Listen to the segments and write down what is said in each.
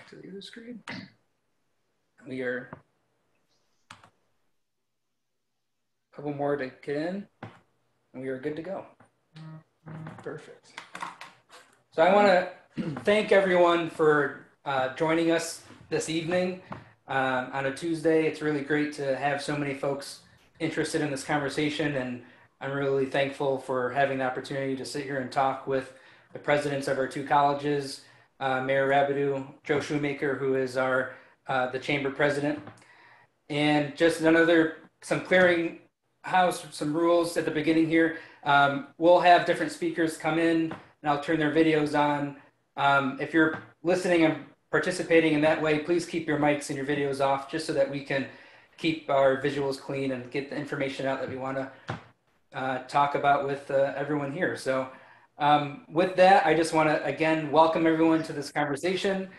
to the other screen. We are a couple more to get in, and we are good to go. Perfect. So I want to thank everyone for joining us this evening on a Tuesday. It's really great to have so many folks interested in this conversation, and I'm really thankful for having the opportunity to sit here and talk with the presidents of our two colleges, Mayor Rabideau, Joe Shoemaker, who is our the chamber president, and just some clearing house, some rules at the beginning here. We'll have different speakers come in, and I'll turn their videos on. If you're listening and participating in that way, please keep your mics and your videos off, just so that we can keep our visuals clean and get the information out that we want to talk about with everyone here. So with that, I just want to again welcome everyone to this conversation.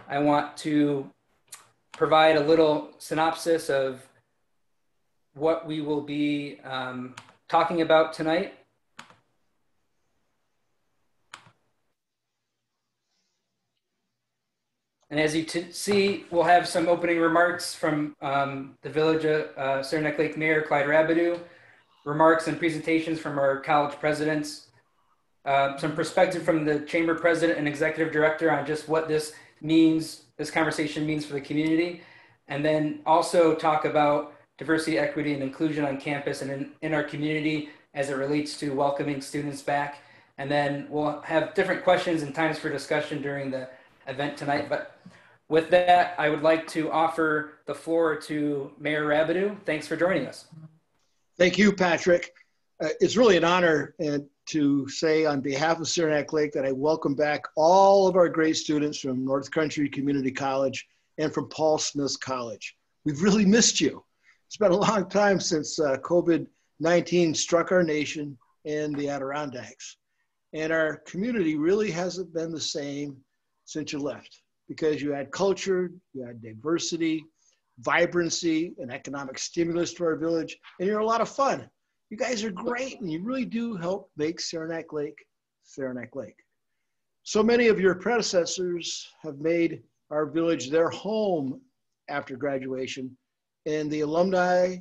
I want to provide a little synopsis of what we will be talking about tonight. And as you see, we'll have some opening remarks from the Village of Saranac Lake Mayor Clyde Rabideau, remarks and presentations from our college presidents, some perspective from the chamber president and executive director on just what this conversation means for the community, and then also talk about diversity, equity, and inclusion on campus and in our community as it relates to welcoming students back. And then we'll have different questions and times for discussion during the event tonight. But with that, I would like to offer the floor to Mayor Rabideau. Thanks for joining us. Thank you, Patrick. It's really an honor to say on behalf of Saranac Lake that I welcome back all of our great students from North Country Community College and from Paul Smith College. We've really missed you. It's been a long time since COVID-19 struck our nation and the Adirondacks. And our community really hasn't been the same since you left, because you had culture, you had diversity, vibrancy, and economic stimulus to our village, and you're a lot of fun. You guys are great, and you really do help make Saranac Lake, Saranac Lake. So many of your predecessors have made our village their home after graduation, and the alumni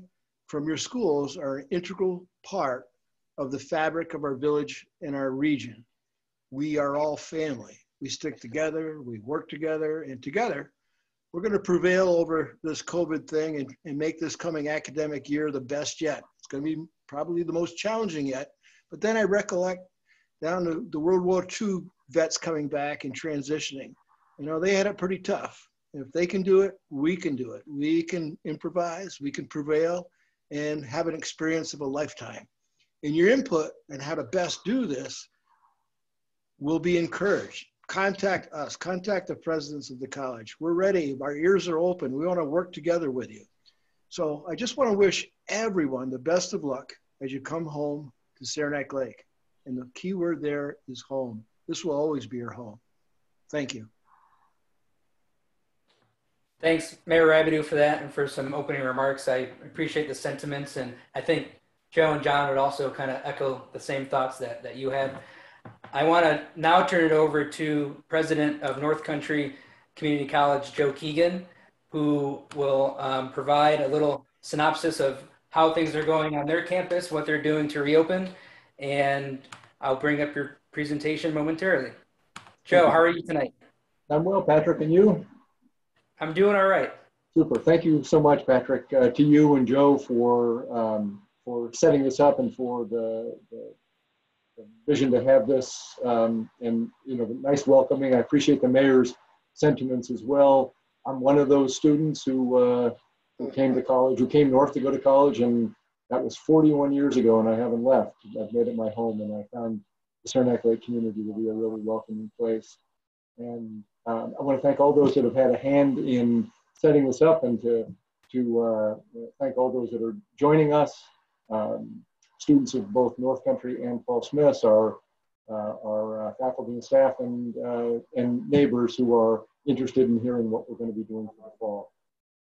from your schools are an integral part of the fabric of our village and our region. We are all family. We stick together, we work together, and together, we're going to prevail over this COVID thing and make this coming academic year the best yet. It's going to be probably the most challenging yet. But then I recollect down to the World War II vets coming back and transitioning. You know, they had it pretty tough. If they can do it, we can do it. We can improvise, we can prevail, and have an experience of a lifetime. And your input on how to best do this will be encouraged. Contact us, contact the presidents of the college. We're ready, our ears are open. We want to work together with you. So I just want to wish everyone the best of luck as you come home to Saranac Lake. And the key word there is home. This will always be your home. Thank you. Thanks, Mayor Rabideau, for that and for some opening remarks. I appreciate the sentiments, and I think Joe and John would also kind of echo the same thoughts that you had. I want to now turn it over to President of North Country Community College, Joe Keegan, who will provide a little synopsis of how things are going on their campus, what they're doing to reopen, and I'll bring up your presentation momentarily. Joe, how are you tonight? I'm well, Patrick, and you? I'm doing all right. Super. Thank you so much, Patrick, to you and Joe for setting this up and for the vision to have this, and nice welcoming. I appreciate the mayor's sentiments as well. I'm one of those students who came to college, who came north to go to college, and that was 41 years ago, and I haven't left. I've made it my home, and I found the Saranac Lake community to be a really welcoming place. And I want to thank all those that have had a hand in setting this up, and to thank all those that are joining us. Students of both North Country and Paul Smith, our faculty and staff, and neighbors who are interested in hearing what we're going to be doing for the fall.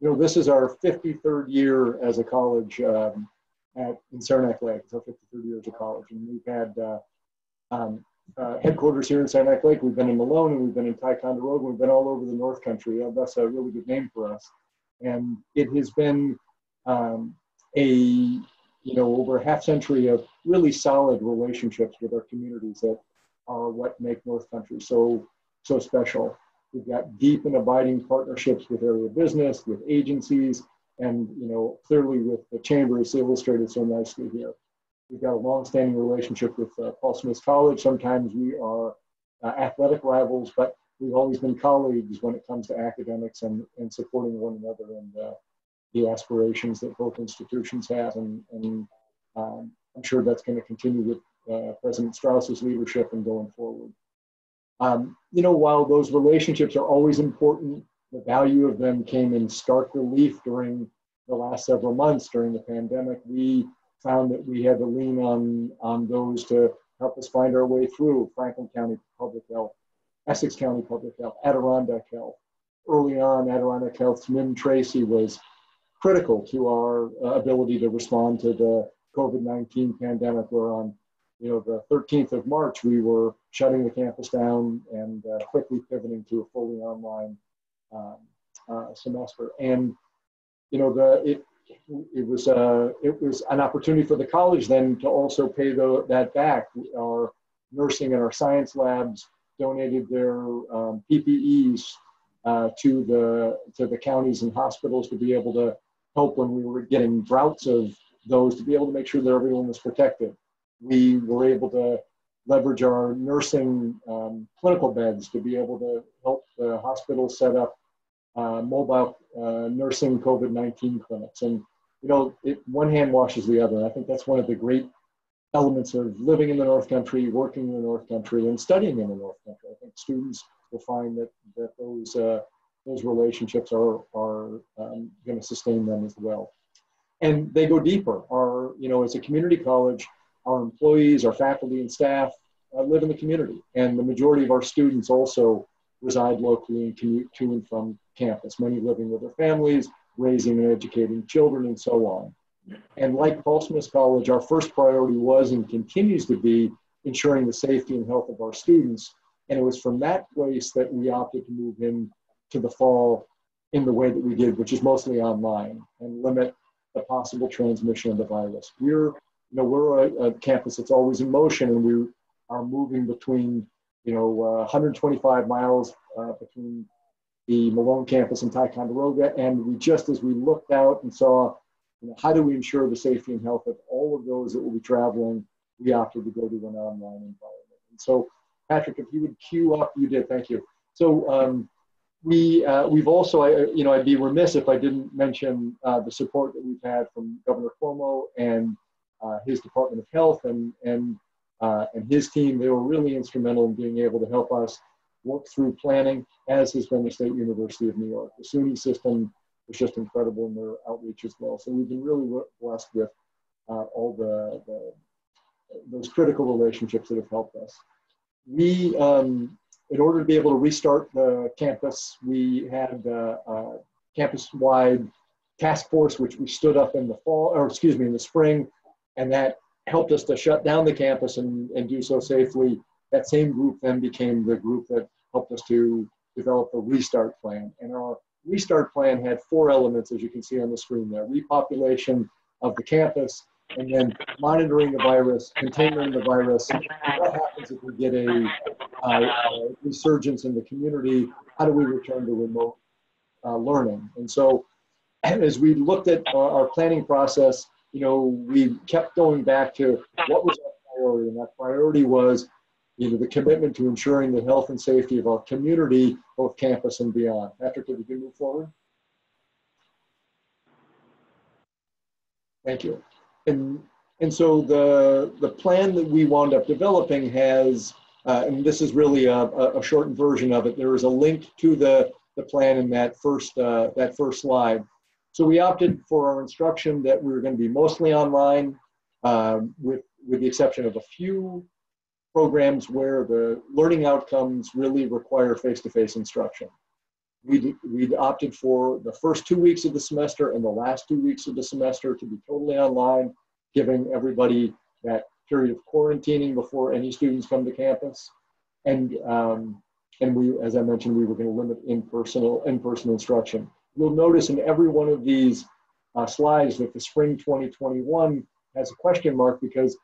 You know, this is our 53rd year as a college in Saranac Lake. It's our 53rd year as a college, and we've had headquarters here in Saranac Lake. We've been in Malone, and we've been in Ticonderoga. We've been all over the North Country. That's a really good name for us. And it has been over a half century of really solid relationships with our communities that are what make North Country so special. We've got deep and abiding partnerships with area business, with agencies, and clearly with the Chamber, as illustrated so nicely here. We've got a long-standing relationship with Paul Smith College. Sometimes we are athletic rivals, but we've always been colleagues when it comes to academics and supporting one another and the aspirations that both institutions have. And I'm sure that's going to continue with President Strauss's leadership and going forward. While those relationships are always important, the value of them came in stark relief during the last several months during the pandemic. We found that we had to lean on those to help us find our way through. Franklin County Public Health, Essex County Public Health, Adirondack Health. Early on, Adirondack Health's Mim Tracy was critical to our ability to respond to the COVID-19 pandemic, where on the 13th of March, we were shutting the campus down and quickly pivoting to a fully online semester. And it was an opportunity for the college then to also pay that back. Our nursing and our science labs donated their PPEs to the counties and hospitals to be able to help when we were getting droughts of those, to be able to make sure that everyone was protected. We were able to leverage our nursing clinical beds to be able to help the hospitals set up mobile nursing COVID-19 clinics. And, one hand washes the other. I think that's one of the great elements of living in the North Country, working in the North Country, and studying in the North Country. I think students will find that those relationships are going to sustain them as well. And they go deeper. As a community college, our employees, our faculty and staff live in the community. And the majority of our students also reside locally and commute to and from campus, many living with their families, raising and educating children, and so on. And like Paul Smith College, our first priority was and continues to be ensuring the safety and health of our students. And it was from that place that we opted to move in to the fall in the way that we did, which is mostly online, and limit the possible transmission of the virus. We're a campus that's always in motion, and we are moving between 125 miles between the Malone campus and Ticonderoga. And as we looked out and saw, how do we ensure the safety and health of all of those that will be traveling, we opted to go to an online environment. And so, Patrick, if you would queue up, you did, thank you. So we've also, I'd be remiss if I didn't mention the support that we've had from Governor Cuomo and his Department of Health and his team. They were really instrumental in being able to help us work through planning, as has been the State University of New York. The SUNY system was just incredible in their outreach as well. So we've been really blessed with all those critical relationships that have helped us. We, in order to be able to restart the campus, we had a campus-wide task force, which we stood up in the spring, and that helped us to shut down the campus and do so safely. That same group then became the group that helped us to develop a restart plan. And our restart plan had 4 elements, as you can see on the screen there: repopulation of the campus, and then monitoring the virus, containing the virus. What happens if we get a resurgence in the community? How do we return to remote learning? And so as we looked at our planning process, we kept going back to what was our priority, and that priority was the commitment to ensuring the health and safety of our community, both campus and beyond. Patrick, if you can move forward. Thank you. And so the plan that we wound up developing has, and this is really a shortened version of it. There is a link to the plan in that first slide. So we opted for our instruction that we were going to be mostly online, with the exception of a few programs where the learning outcomes really require face-to-face instruction. We'd opted for the first 2 weeks of the semester and the last 2 weeks of the semester to be totally online, giving everybody that period of quarantining before any students come to campus. And we, as I mentioned, we were going to limit in-person instruction. You'll notice in every one of these slides that the spring 2021 has a question mark, because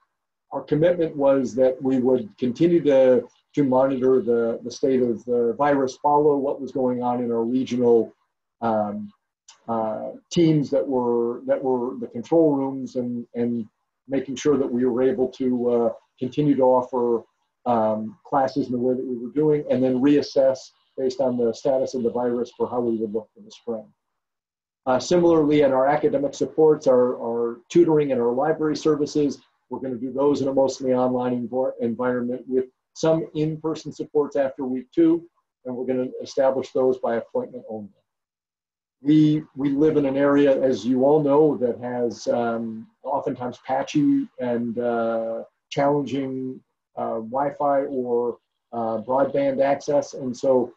our commitment was that we would continue to monitor the state of the virus, follow what was going on in our regional teams that were the control rooms, and making sure that we were able to continue to offer classes in the way that we were doing, and then reassess based on the status of the virus for how we would look for the spring. Similarly, in our academic supports, our tutoring and our library services, we're going to do those in a mostly online environment with some in-person supports after week 2, and we're going to establish those by appointment only. We live in an area, as you all know, that has oftentimes patchy and challenging Wi-Fi or broadband access, and so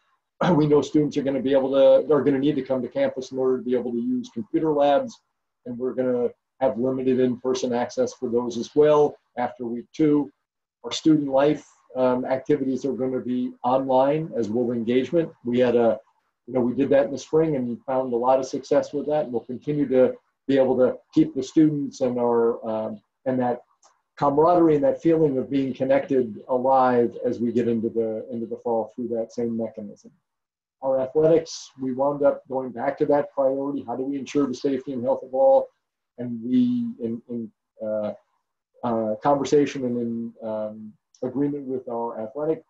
we know students are going to need to come to campus in order to be able to use computer labs, and we're going to have limited in-person access for those as well after week 2. Our student life activities are going to be online as will engagement. We had we did that in the spring and found a lot of success with that, and we'll continue to be able to keep the students and our and that camaraderie and that feeling of being connected alive as we get into the fall through that same mechanism. Our athletics, we wound up going back to that priority. How do we ensure the safety and health of all? And we, in conversation and in agreement with our athletic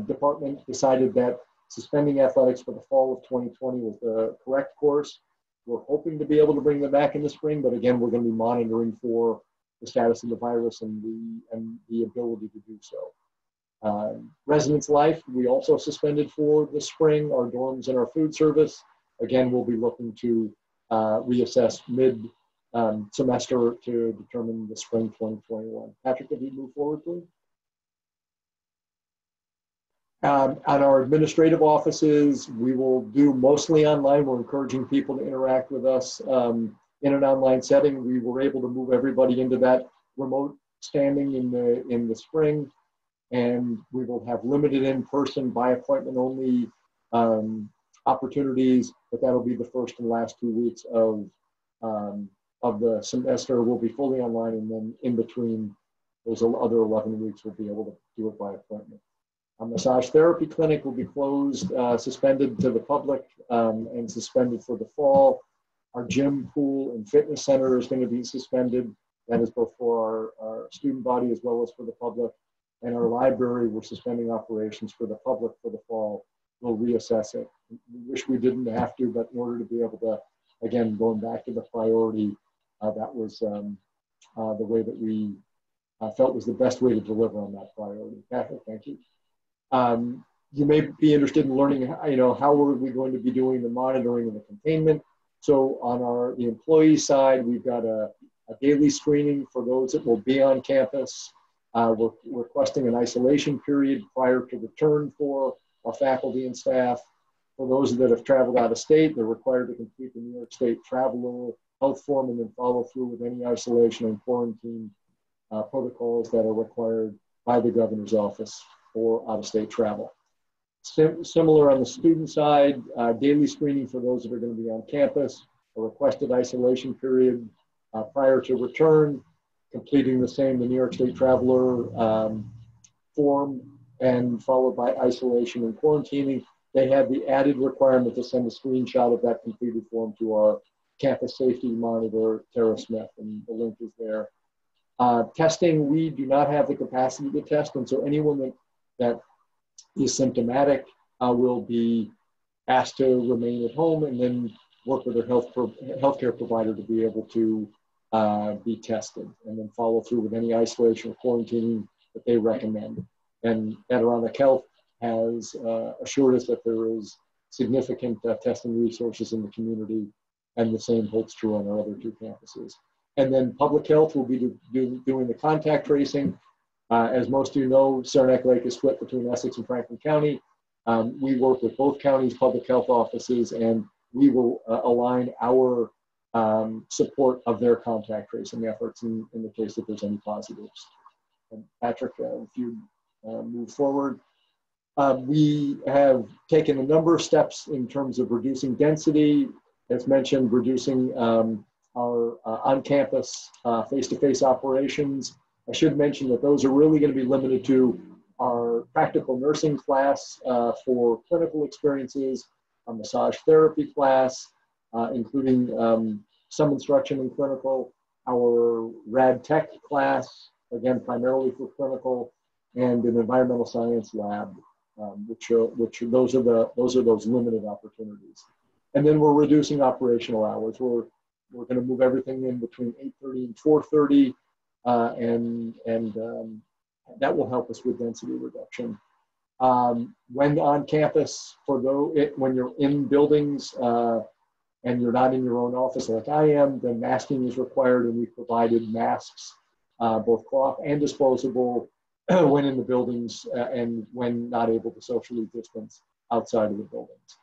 department, decided that suspending athletics for the fall of 2020 was the correct course. We're hoping to be able to bring them back in the spring, but again, we're going to be monitoring for the status of the virus and the ability to do so. Residence life, we also suspended for the spring, our dorms and our food service. Again, we'll be looking to reassess mid-semester to determine the spring 2021. Patrick, if you move forward, please. On our administrative offices, we will do mostly online. We're encouraging people to interact with us in an online setting. We were able to move everybody into that remote standing in the spring, and we will have limited in-person by appointment only opportunities, but that'll be the first and last 2 weeks of the semester. We'll be fully online, and then in between those other 11 weeks, we'll be able to do it by appointment. A massage therapy clinic will be closed, suspended to the public, and suspended for the fall. Our gym, pool, and fitness center is going to be suspended. That is both for our student body as well as for the public. And our library, we're suspending operations for the public for the fall. We'll reassess it. We wish we didn't have to, but in order to be able to, again, going back to the priority, that was the way that we felt was the best way to deliver on that priority. Patrick, thank you. You may be interested in learning, how are we going to be doing the monitoring and the containment. So on the employee side, we've got a daily screening for those that will be on campus. We're requesting an isolation period prior to return for our faculty and staff. For those that have traveled out of state, they're required to complete the New York State Traveler Health Form and then follow through with any isolation and quarantine protocols that are required by the governor's office for out-of-state travel. Similar on the student side, daily screening for those that are going to be on campus, a requested isolation period prior to return, completing the New York State Traveler form, and followed by isolation and quarantining. They have the added requirement to send a screenshot of that completed form to our campus safety monitor, Tara Smith, and the link is there. Testing, we do not have the capacity to test, and so anyone that is symptomatic will be asked to remain at home and then work with their healthcare provider to be able to be tested, and then follow through with any isolation or quarantining that they recommend. And Saranac Health has assured us that there is significant testing resources in the community, and the same holds true on our other 2 campuses. And then public health will be doing the contact tracing. As most of you know, Saranac Lake is split between Essex and Franklin County. We work with both counties' public health offices, and we will align our support of their contact tracing efforts in the case that there's any positives. And Patrick, if you move forward. We have taken a number of steps in terms of reducing density, as mentioned, reducing our on-campus face-to-face operations. I should mention that those are really going to be limited to our practical nursing class for clinical experiences, our massage therapy class, including some instruction in clinical, our rad tech class, again, primarily for clinical, and an environmental science lab, which those are those limited opportunities. And then we're reducing operational hours. We're going to move everything in between 8:30 and 4:30, and that will help us with density reduction. When on campus, when you're in buildings and you're not in your own office like I am, then masking is required, and we provided masks, both cloth and disposable, when in the buildings and when not able to socially distance outside of the buildings.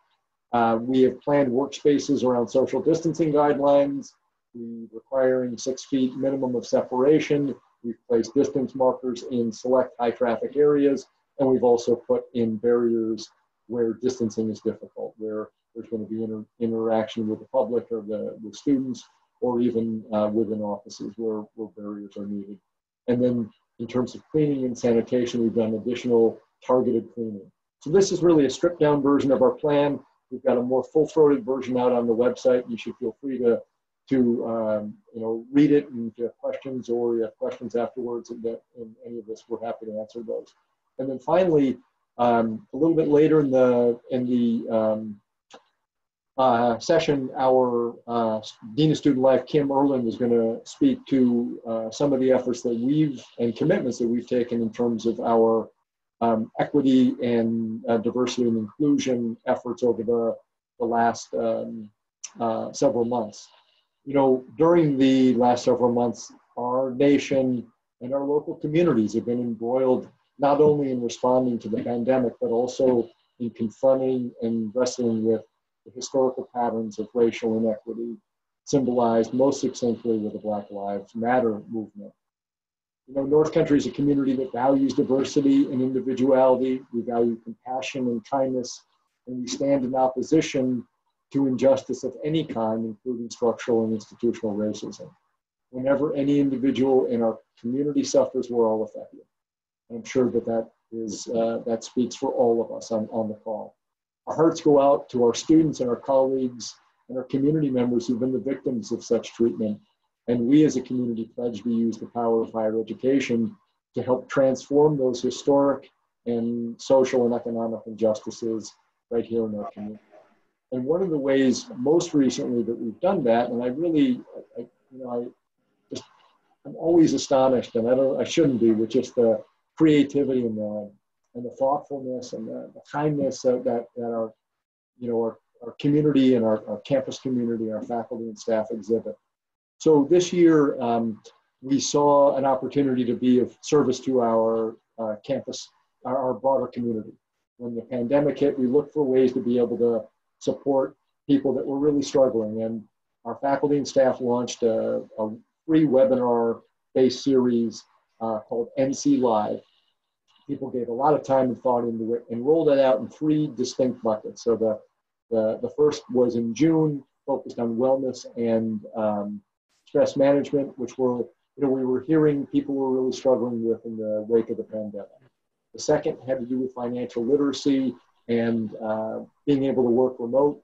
We have planned workspaces around social distancing guidelines, requiring 6 feet minimum of separation. We've placed distance markers in select high traffic areas, and we've also put in barriers where distancing is difficult, where there's going to be interaction with the public or with students, or even within offices where barriers are needed. And then in terms of cleaning and sanitation, we've done additional targeted cleaning. So this is really a stripped down version of our plan. We've got a more full-throated version out on the website. You should feel free to read it, and if you have questions or you have questions afterwards in any of this, we're happy to answer those. And then finally, a little bit later in the session, our Dean of Student Life, Kim Erlin, is going to speak to some of the efforts that and commitments that we've taken in terms of our equity and diversity and inclusion efforts over the last several months. During the last several months, our nation and our local communities have been embroiled not only in responding to the pandemic, but also in confronting and wrestling with the historical patterns of racial inequity, symbolized most succinctly with the Black Lives Matter movement. North Country is a community that values diversity and individuality. We value compassion and kindness, and we stand in opposition to injustice of any kind, including structural and institutional racism. Whenever any individual in our community suffers, we're all affected. And I'm sure that speaks for all of us on the call. Our hearts go out to our students and our colleagues and our community members who've been the victims of such treatment. And we as a community pledge to use the power of higher education to help transform those historic and social and economic injustices right here in our community. And one of the ways most recently that we've done that, and I'm always astonished, and I shouldn't be, with just the creativity and the thoughtfulness and the kindness that our community and our campus community, our faculty and staff exhibit. So this year, we saw an opportunity to be of service to our campus, our broader community. When the pandemic hit, we looked for ways to be able to support people that were really struggling. And our faculty and staff launched a free webinar-based series called NC Live. People gave a lot of time and thought into it and rolled it out in 3 distinct buckets. So the first was in June, focused on wellness and stress management, which we were hearing people were really struggling with in the wake of the pandemic. The second had to do with financial literacy and being able to work remote.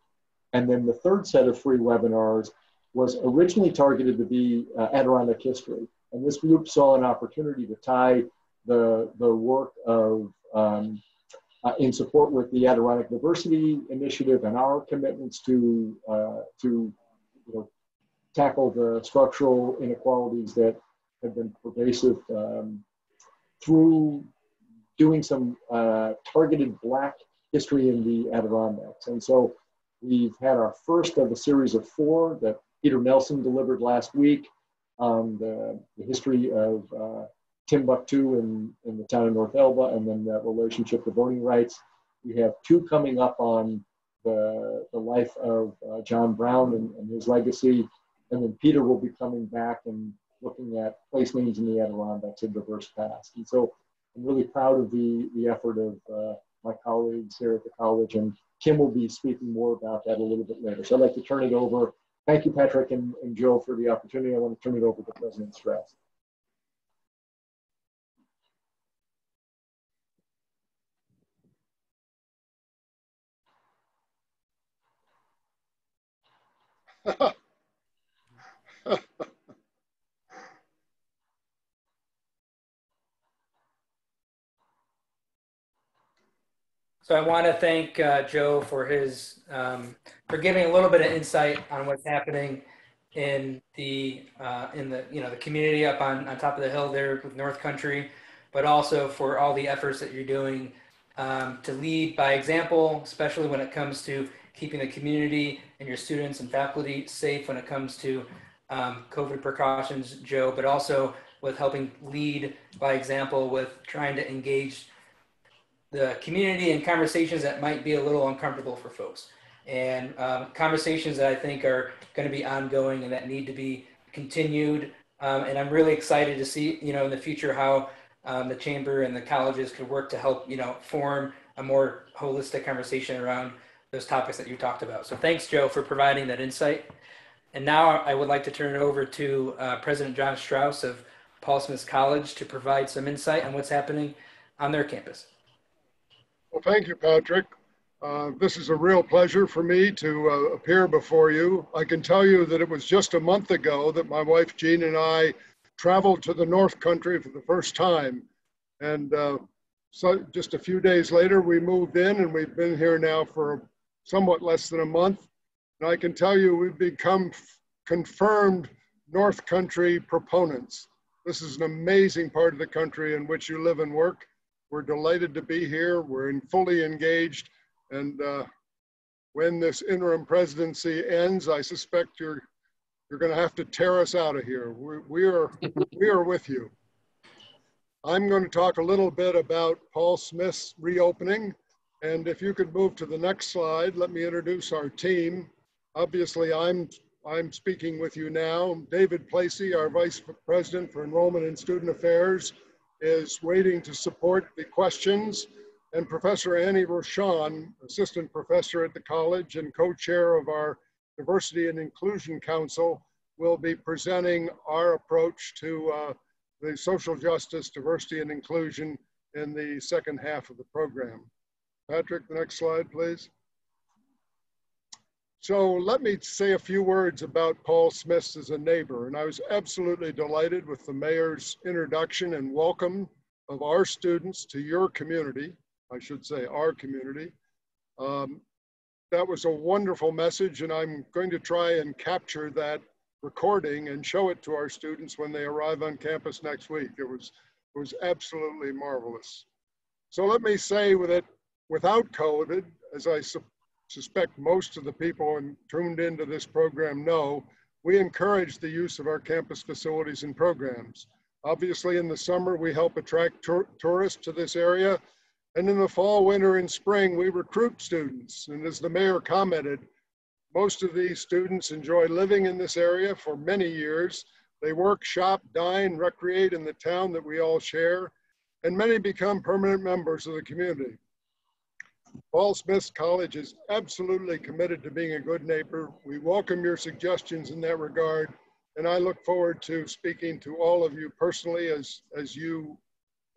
And then the third set of free webinars was originally targeted to be Adirondack history. And this group saw an opportunity to tie the work of in support with the Adirondack Diversity Initiative and our commitments to tackle the structural inequalities that have been pervasive through doing some targeted Black history in the Adirondacks. And so we've had our first of a series of 4 that Peter Nelson delivered last week on the history of Timbuktu in the town of North Elba, and then that relationship to voting rights. We have 2 coming up on the life of John Brown and his legacy. And then Peter will be coming back and looking at place names in the Adirondacks and diverse past. And so I'm really proud of the effort of my colleagues here at the college, and Kim will be speaking more about that a little bit later. So I'd like to turn it over. Thank you, Patrick and Joe, for the opportunity. I want to turn it over to President Strauss. So I want to thank Joe for his for giving a little bit of insight on what's happening in the the community up on top of the hill there with North Country, but also for all the efforts that you're doing to lead by example, especially when it comes to keeping the community and your students and faculty safe when it comes to COVID precautions, Joe, but also with helping lead by example with trying to engage the community in conversations that might be a little uncomfortable for folks, and conversations that I think are going to be ongoing and that need to be continued. And I'm really excited to see, in the future how the chamber and the colleges could work to help, form a more holistic conversation around those topics that you talked about. So thanks, Joe, for providing that insight. And now I would like to turn it over to President John Strauss of Paul Smith College to provide some insight on what's happening on their campus. Well, thank you, Patrick. This is a real pleasure for me to appear before you. I can tell you that it was just a month ago that my wife Jean and I traveled to the North Country for the first time. And so just a few days later, we moved in, and we've been here now for somewhat less than a month. And I can tell you we've become confirmed North Country proponents. This is an amazing part of the country in which you live and work. We're delighted to be here. We're fully engaged. And when this interim presidency ends, I suspect you're going to have to tear us out of here. We are with you. I'm going to talk a little bit about Paul Smith's reopening. And if you could move to the next slide, let me introduce our team. Obviously, I'm speaking with you now. David Placey, our Vice President for Enrollment and Student Affairs, is waiting to support the questions, and Professor Annie Rochon, Assistant Professor at the college and co-chair of our Diversity and Inclusion Council, will be presenting our approach to the social justice, diversity, and inclusion in the second half of the program. Patrick, the next slide, please. So let me say a few words about Paul Smith as a neighbor. And I was absolutely delighted with the mayor's introduction and welcome of our students to your community. I should say our community. That was a wonderful message, and I'm going to try and capture that recording and show it to our students when they arrive on campus next week. It was absolutely marvelous. So let me say that without COVID, as I suspect most of the people tuned into this program know, we encourage the use of our campus facilities and programs. Obviously, in the summer, we help attract tourists to this area. And in the fall, winter, and spring, we recruit students. And as the mayor commented, most of these students enjoy living in this area for many years. They work, shop, dine, recreate in the town that we all share, and many become permanent members of the community. Paul Smith College is absolutely committed to being a good neighbor. We welcome your suggestions in that regard, and I look forward to speaking to all of you personally as you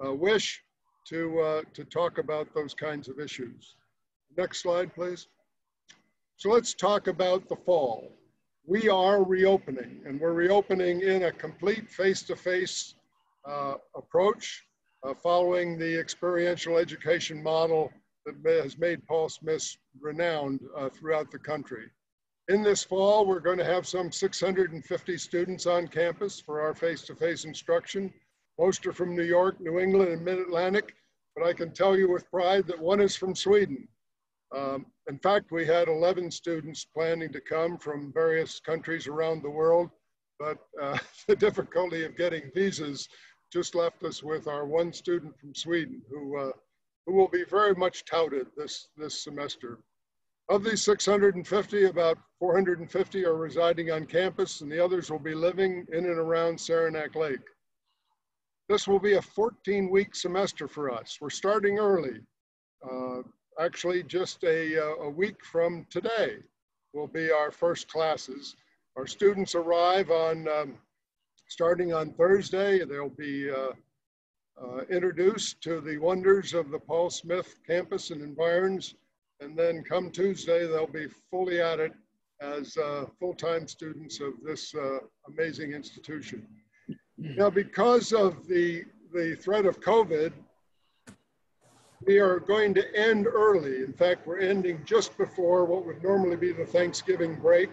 wish to talk about those kinds of issues. Next slide, please. So let's talk about the fall. We are reopening, and we're reopening in a complete face-to-face approach following the experiential education model that has made Paul Smith renowned throughout the country. In this fall, we're going to have some 650 students on campus for our face-to-face instruction. Most are from New York, New England, and Mid-Atlantic, but I can tell you with pride that one is from Sweden. In fact, we had 11 students planning to come from various countries around the world, but the difficulty of getting visas just left us with our one student from Sweden who will be very much touted this semester. Of these 650, about 450 are residing on campus, and the others will be living in and around Saranac Lake. This will be a 14-week semester for us. We're starting early. Actually, just a week from today will be our first classes. Our students arrive on starting on Thursday. They'll be introduced to the wonders of the Paul Smith campus and environs. And then come Tuesday, they'll be fully at it as full-time students of this amazing institution. Now, because of the threat of COVID, we are going to end early. In fact, we're ending just before what would normally be the Thanksgiving break,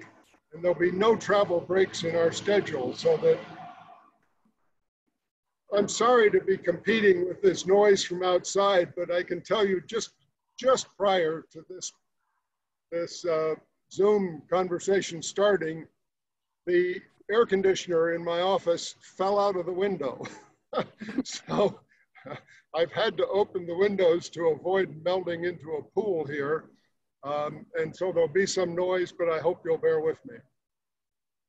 and there'll be no travel breaks in our schedule, so that I'm sorry to be competing with this noise from outside, but I can tell you just prior to this Zoom conversation starting, the air conditioner in my office fell out of the window. So I've had to open the windows to avoid melting into a pool here. And so there'll be some noise, but I hope you'll bear with me.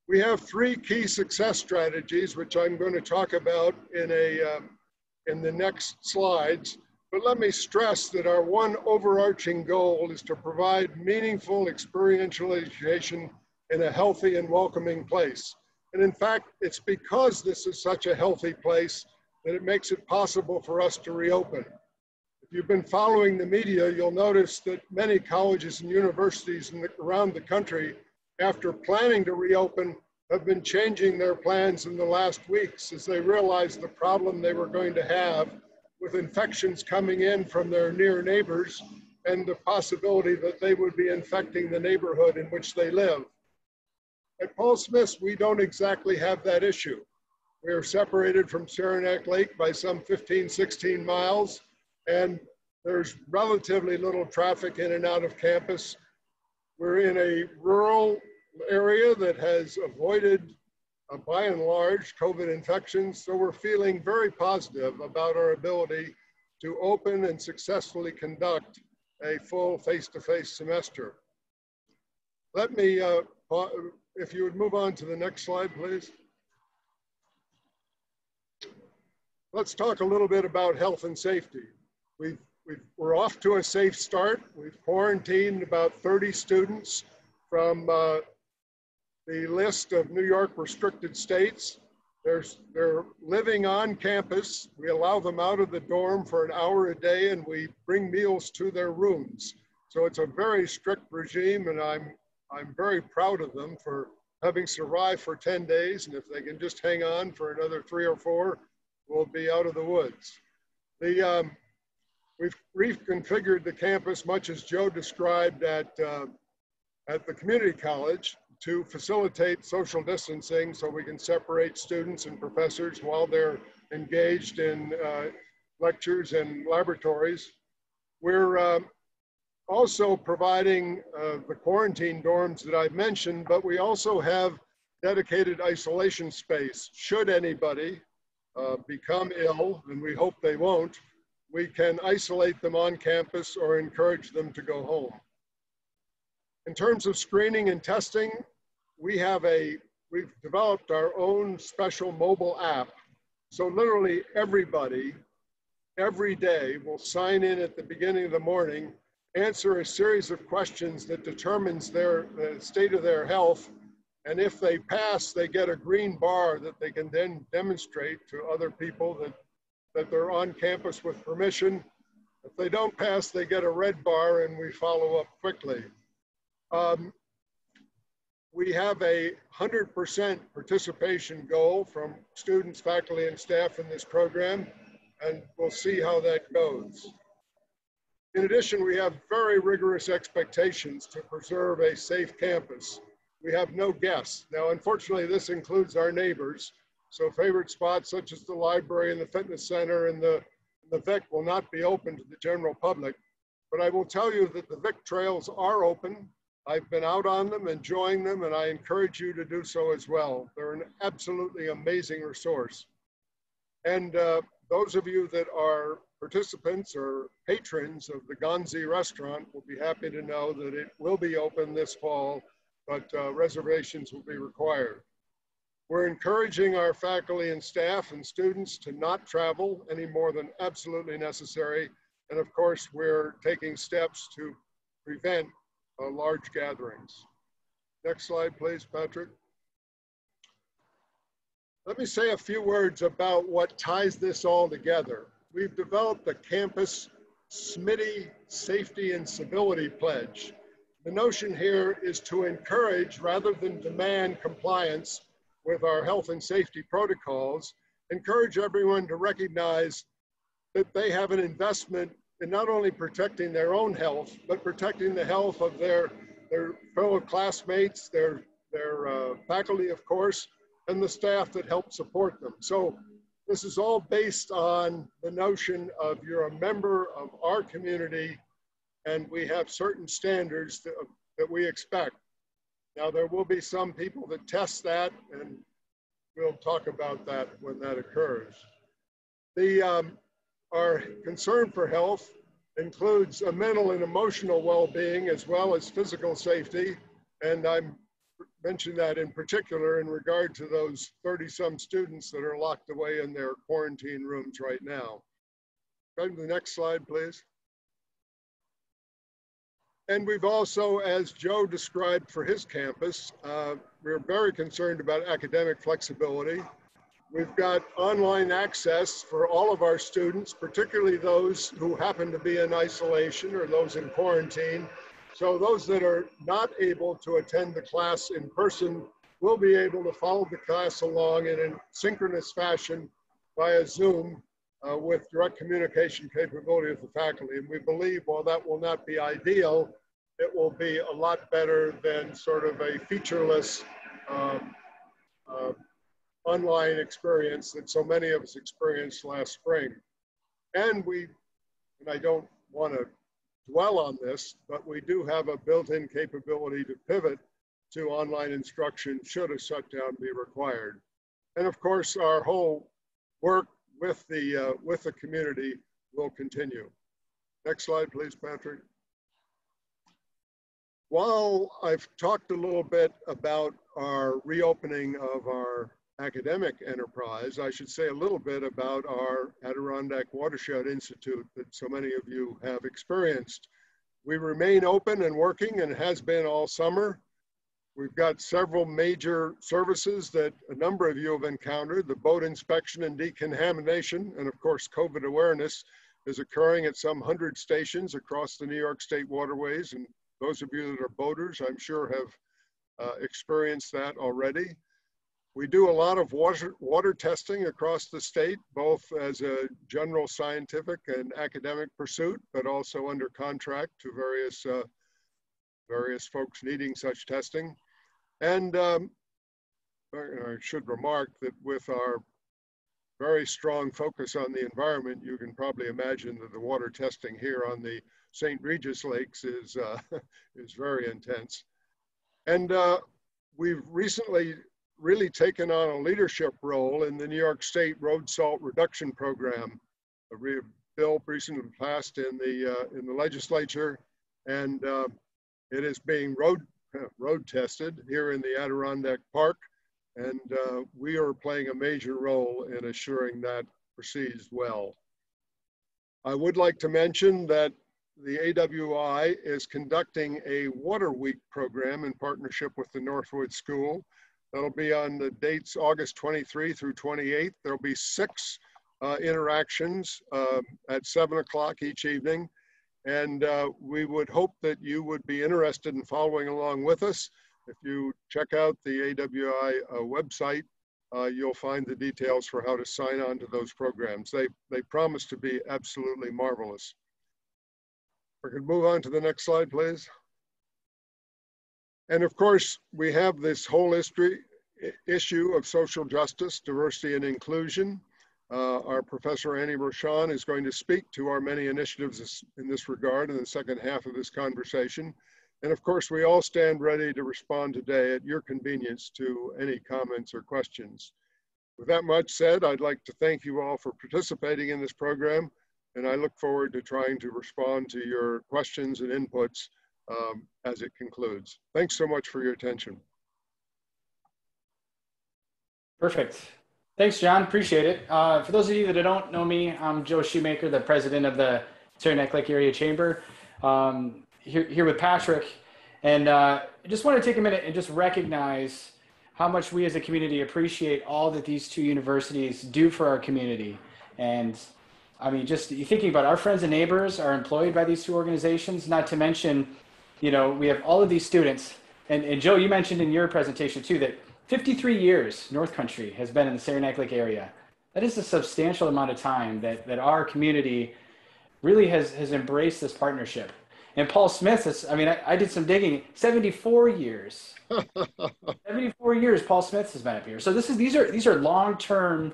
We have 3 key success strategies, which I'm going to talk about in the next slides. But let me stress that our one overarching goal is to provide meaningful experiential education in a healthy and welcoming place. And in fact, it's because this is such a healthy place that it makes it possible for us to reopen. If you've been following the media, you'll notice that many colleges and universities around the country, after planning to reopen, have been changing their plans in the last weeks as they realized the problem they were going to have with infections coming in from their near neighbors and the possibility that they would be infecting the neighborhood in which they live. At Paul Smith's, we don't exactly have that issue. We are separated from Saranac Lake by some 15, 16 miles, and there's relatively little traffic in and out of campus. We're in a rural area that has avoided, by and large, COVID infections, so we're feeling very positive about our ability to open and successfully conduct a full face-to-face semester. Let me, if you would move on to the next slide, please. Let's talk a little bit about health and safety. We're off to a safe start. We've quarantined about 30 students from the list of New York restricted states. They're living on campus. We allow them out of the dorm for an hour a day, and we bring meals to their rooms. So it's a very strict regime, and I'm very proud of them for having survived for 10 days. And if they can just hang on for another 3 or 4, we'll be out of the woods. We've reconfigured the campus, much as Joe described at the community college, to facilitate social distancing so we can separate students and professors while they're engaged in lectures and laboratories. We're also providing the quarantine dorms that I've mentioned, but we also have dedicated isolation space. Should anybody become ill, and we hope they won't, we can isolate them on campus or encourage them to go home. In terms of screening and testing, we've developed our own special mobile app. So literally everybody, every day, will sign in at the beginning of the morning, answer a series of questions that determines the state of their health. And if they pass, they get a green bar that they can then demonstrate to other people that they're on campus with permission. If they don't pass, they get a red bar, and we follow up quickly. We have a 100% participation goal from students, faculty, and staff in this program, and we'll see how that goes. In addition, we have very rigorous expectations to preserve a safe campus. We have no guests. Now, unfortunately, this includes our neighbors. So favorite spots such as the library and the fitness center and the Vic will not be open to the general public. But I will tell you that the Vic trails are open. I've been out on them, enjoying them, and I encourage you to do so as well. They're an absolutely amazing resource. And those of you that are participants or patrons of the Gonzi restaurant will be happy to know that it will be open this fall, but reservations will be required. We're encouraging our faculty and staff and students to not travel any more than absolutely necessary. And of course, we're taking steps to prevent large gatherings. Next slide, please, Patrick. Let me say a few words about what ties this all together. We've developed a campus SMITty Safety and Civility Pledge. The notion here is to encourage rather than demand compliance with our health and safety protocols, encourage everyone to recognize that they have an investment in not only protecting their own health, but protecting the health of their fellow classmates, their faculty, of course, and the staff that help support them. So this is all based on the notion of you're a member of our community and we have certain standards that we expect. Now there will be some people that test that, and we'll talk about that when that occurs. Our concern for health includes a mental and emotional well-being as well as physical safety, and I'm mention that in particular in regard to those 30-some students that are locked away in their quarantine rooms right now. Go to the next slide, please. And we've also, as Joe described for his campus, we're very concerned about academic flexibility. We've got online access for all of our students, particularly those who happen to be in isolation or those in quarantine. So those that are not able to attend the class in person will be able to follow the class along in a synchronous fashion via Zoom with direct communication capability with the faculty. And we believe while that will not be ideal, it will be a lot better than sort of a featureless online experience that so many of us experienced last spring. And I don't want to dwell on this, but we do have a built-in capability to pivot to online instruction should a shutdown be required. And of course, our whole work with the community will continue. Next slide, please, Patrick. While I've talked a little bit about our reopening of our academic enterprise, I should say a little bit about our Adirondack Watershed Institute that so many of you have experienced. We remain open and working, and has been all summer. We've got several major services that a number of you have encountered. The boat inspection and decontamination, and of course COVID awareness, is occurring at some 100 stations across the New York State waterways, and those of you that are boaters, I'm sure have experienced that already. We do a lot of water testing across the state, both as a general scientific and academic pursuit, but also under contract to various folks needing such testing. And I should remark that with our very strong focus on the environment, you can probably imagine that the water testing here on the St. Regis Lakes is very intense. And we've recently really taken on a leadership role in the New York State Road Salt Reduction Program. A bill recently passed in the legislature, and it is being road tested here in the Adirondack Park, and we are playing a major role in assuring that proceeds well. I would like to mention that the AWI is conducting a Water Week program in partnership with the Northwood School. That'll be on the dates August 23 through 28. There'll be 6 interactions at 7 o'clock each evening. And we would hope that you would be interested in following along with us. If you check out the AWI website, you'll find the details for how to sign on to those programs. They promise to be absolutely marvelous. We can move on to the next slide, please. And of course, we have this whole issue of social justice, diversity, and inclusion. Our Professor Annie Rochon is going to speak to our many initiatives in this regard in the second half of this conversation. And of course, we all stand ready to respond today at your convenience to any comments or questions. With that much said, I'd like to thank you all for participating in this program, and I look forward to trying to respond to your questions and inputs as it concludes. Thanks so much for your attention. Perfect. Thanks, John. Appreciate it. For those of you that don't know me, I'm Joe Shoemaker, the president of the Saranac Lake Area Chamber, here with Patrick. And I just want to take a minute and just recognize how much we as a community appreciate all that these two universities do for our community. And I mean, just you thinking about our friends and neighbors are employed by these two organizations, not to mention, you know, we have all of these students. And Joe, you mentioned in your presentation too, that 53 years North Country has been in the Saranac Lake area. That is a substantial amount of time that our community really has embraced this partnership. And Paul Smith is, I mean, I did some digging, 74 years. 74 years Paul Smith has been up here. So these are long-term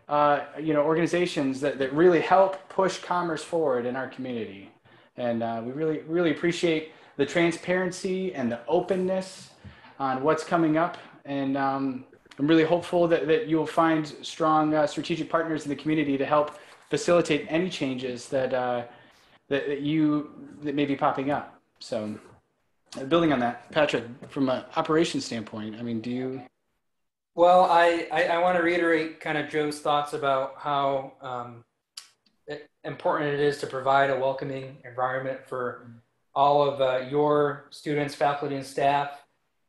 you know, organizations that really help push commerce forward in our community. And we really appreciate the transparency and the openness on what's coming up. And I'm really hopeful that you'll find strong strategic partners in the community to help facilitate any changes that may be popping up. So building on that, Patrick, from an operations standpoint, I mean, do you? Well, I want to reiterate kind of Joe's thoughts about how important it is to provide a welcoming environment for all of your students, faculty, and staff.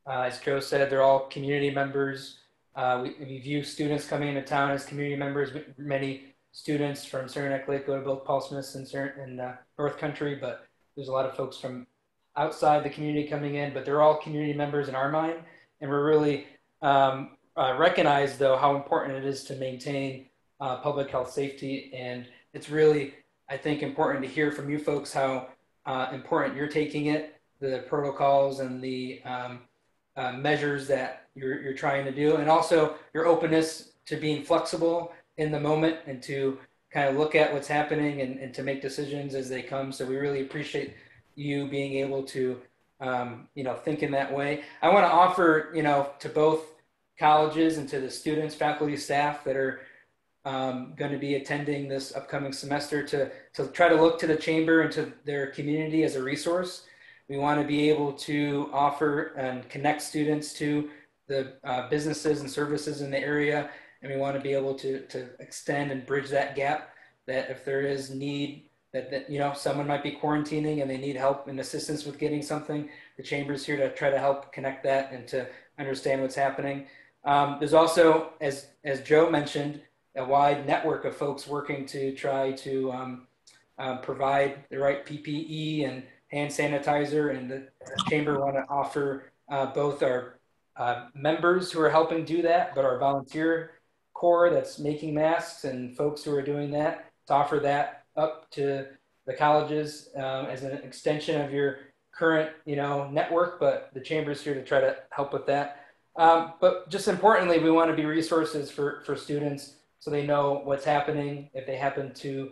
As Joe said, they're all community members. We view students coming into town as community members. Many students from Saranac Lake go to both Paul Smith's and North Country, but there's a lot of folks from outside the community coming in, but they're all community members in our mind. And we're really recognize, though, how important it is to maintain public health safety. And it's really, I think, important to hear from you folks how important you're taking it, the protocols and the measures that you're trying to do, and also your openness to being flexible in the moment and to kind of look at what's happening and to make decisions as they come. So we really appreciate you being able to, you know, think in that way. I want to offer, you know, to both colleges and to the students, faculty, staff that are going to be attending this upcoming semester to try to look to the chamber and to their community as a resource. We want to be able to offer and connect students to the businesses and services in the area. And we want to be able to extend and bridge that gap, that if there is need, that you know, someone might be quarantining and they need help and assistance with getting something, the chamber's here to try to help connect that and to understand what's happening. There's also, as Joe mentioned, a wide network of folks working to try to provide the right PPE and hand sanitizer, and the chamber want to offer both our members who are helping do that, but our volunteer corps that's making masks and folks who are doing that, to offer that up to the colleges as an extension of your current, you know, network. But the chamber's here to try to help with that. But just importantly, we want to be resources for students so they know what's happening, if they happen to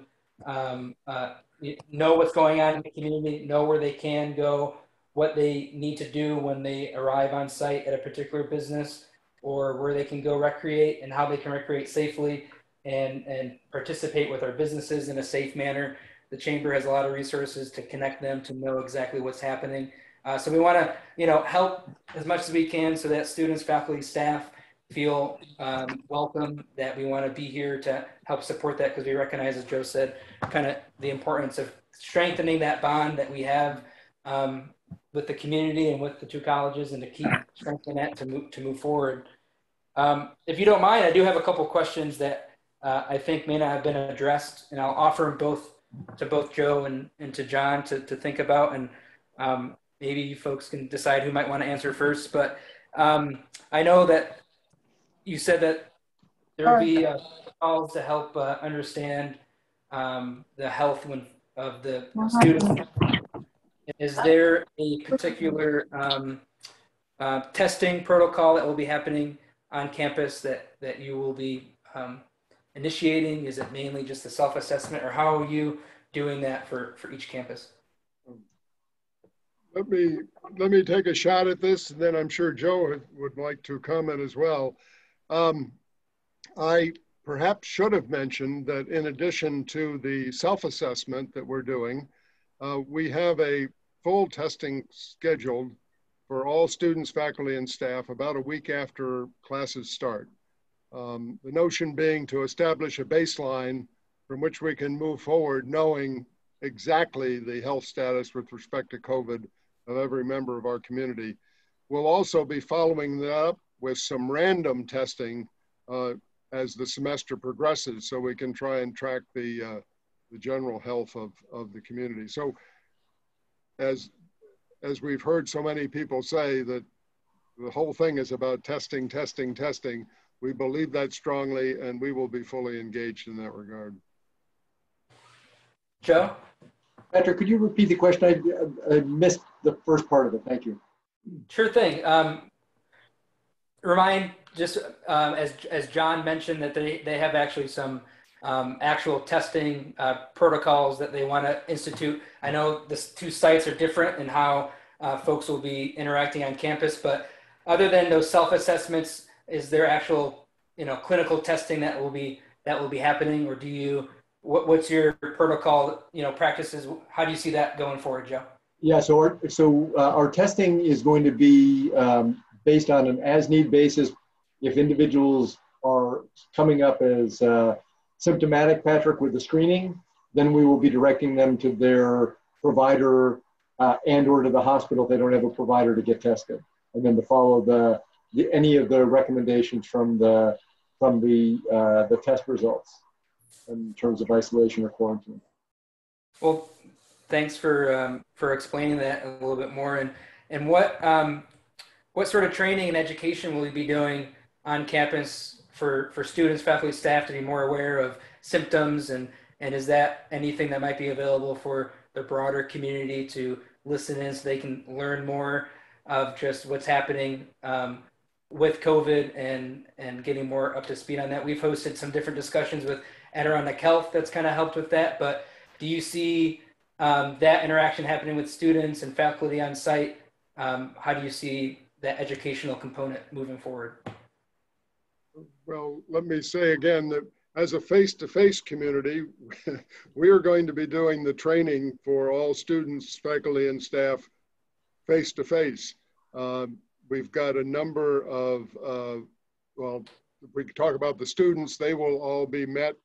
know what's going on in the community, know where they can go, what they need to do when they arrive on site at a particular business, or where they can go recreate and how they can recreate safely and participate with our businesses in a safe manner. The chamber has a lot of resources to connect them to know exactly what's happening. So we want to, you know, help as much as we can so that students, faculty, staff feel welcome, that we want to be here to help support that, because we recognize, as Joe said, kind of the importance of strengthening that bond that we have with the community and with the two colleges, and to keep strengthening that to move forward. If you don't mind, I do have a couple questions that I think may not have been addressed, and I'll offer them both to both Joe and to John to think about, and maybe you folks can decide who might want to answer first. But I know that you said that there will be calls to help understand the health of the students. Is there a particular testing protocol that will be happening on campus that you will be initiating? Is it mainly just a self-assessment, or how are you doing that for each campus? Let me take a shot at this, and then I'm sure Joe would like to comment as well. I perhaps should have mentioned that in addition to the self-assessment that we're doing, we have a full testing scheduled for all students, faculty, and staff about a week after classes start. The notion being to establish a baseline from which we can move forward knowing exactly the health status with respect to COVID of every member of our community. We'll also be following that up with some random testing as the semester progresses, so we can try and track the general health of the community. So as we've heard so many people say that the whole thing is about testing, testing, testing, we believe that strongly, and we will be fully engaged in that regard. Joe? Patrick, could you repeat the question? I missed the first part of it. Thank you. Sure thing. Remind just as John mentioned that they have actually some actual testing protocols that they want to institute. I know the two sites are different in how folks will be interacting on campus, but other than those self-assessments, is there actual clinical testing that will be happening, or do you? What's your protocol, practices? How do you see that going forward, Joe? Yeah, so our testing is going to be based on an as-need basis. If individuals are coming up as symptomatic, Patrick, with the screening, then we will be directing them to their provider and or to the hospital if they don't have a provider to get tested, and then to follow any of the recommendations from the test results in terms of isolation or quarantine. Well, thanks for explaining that a little bit more. And what sort of training and education will you be doing on campus for students, faculty, staff to be more aware of symptoms, and is that anything that might be available for the broader community to listen in so they can learn more of just what's happening with COVID and getting more up to speed on that? We've hosted some different discussions with Saranac Health that's kind of helped with that, but do you see that interaction happening with students and faculty on site? How do you see that educational component moving forward? Well, let me say again that as a face-to-face community, we are going to be doing the training for all students, faculty, and staff face-to-face. We've got a number of, well, if we could talk about the students, they will all be met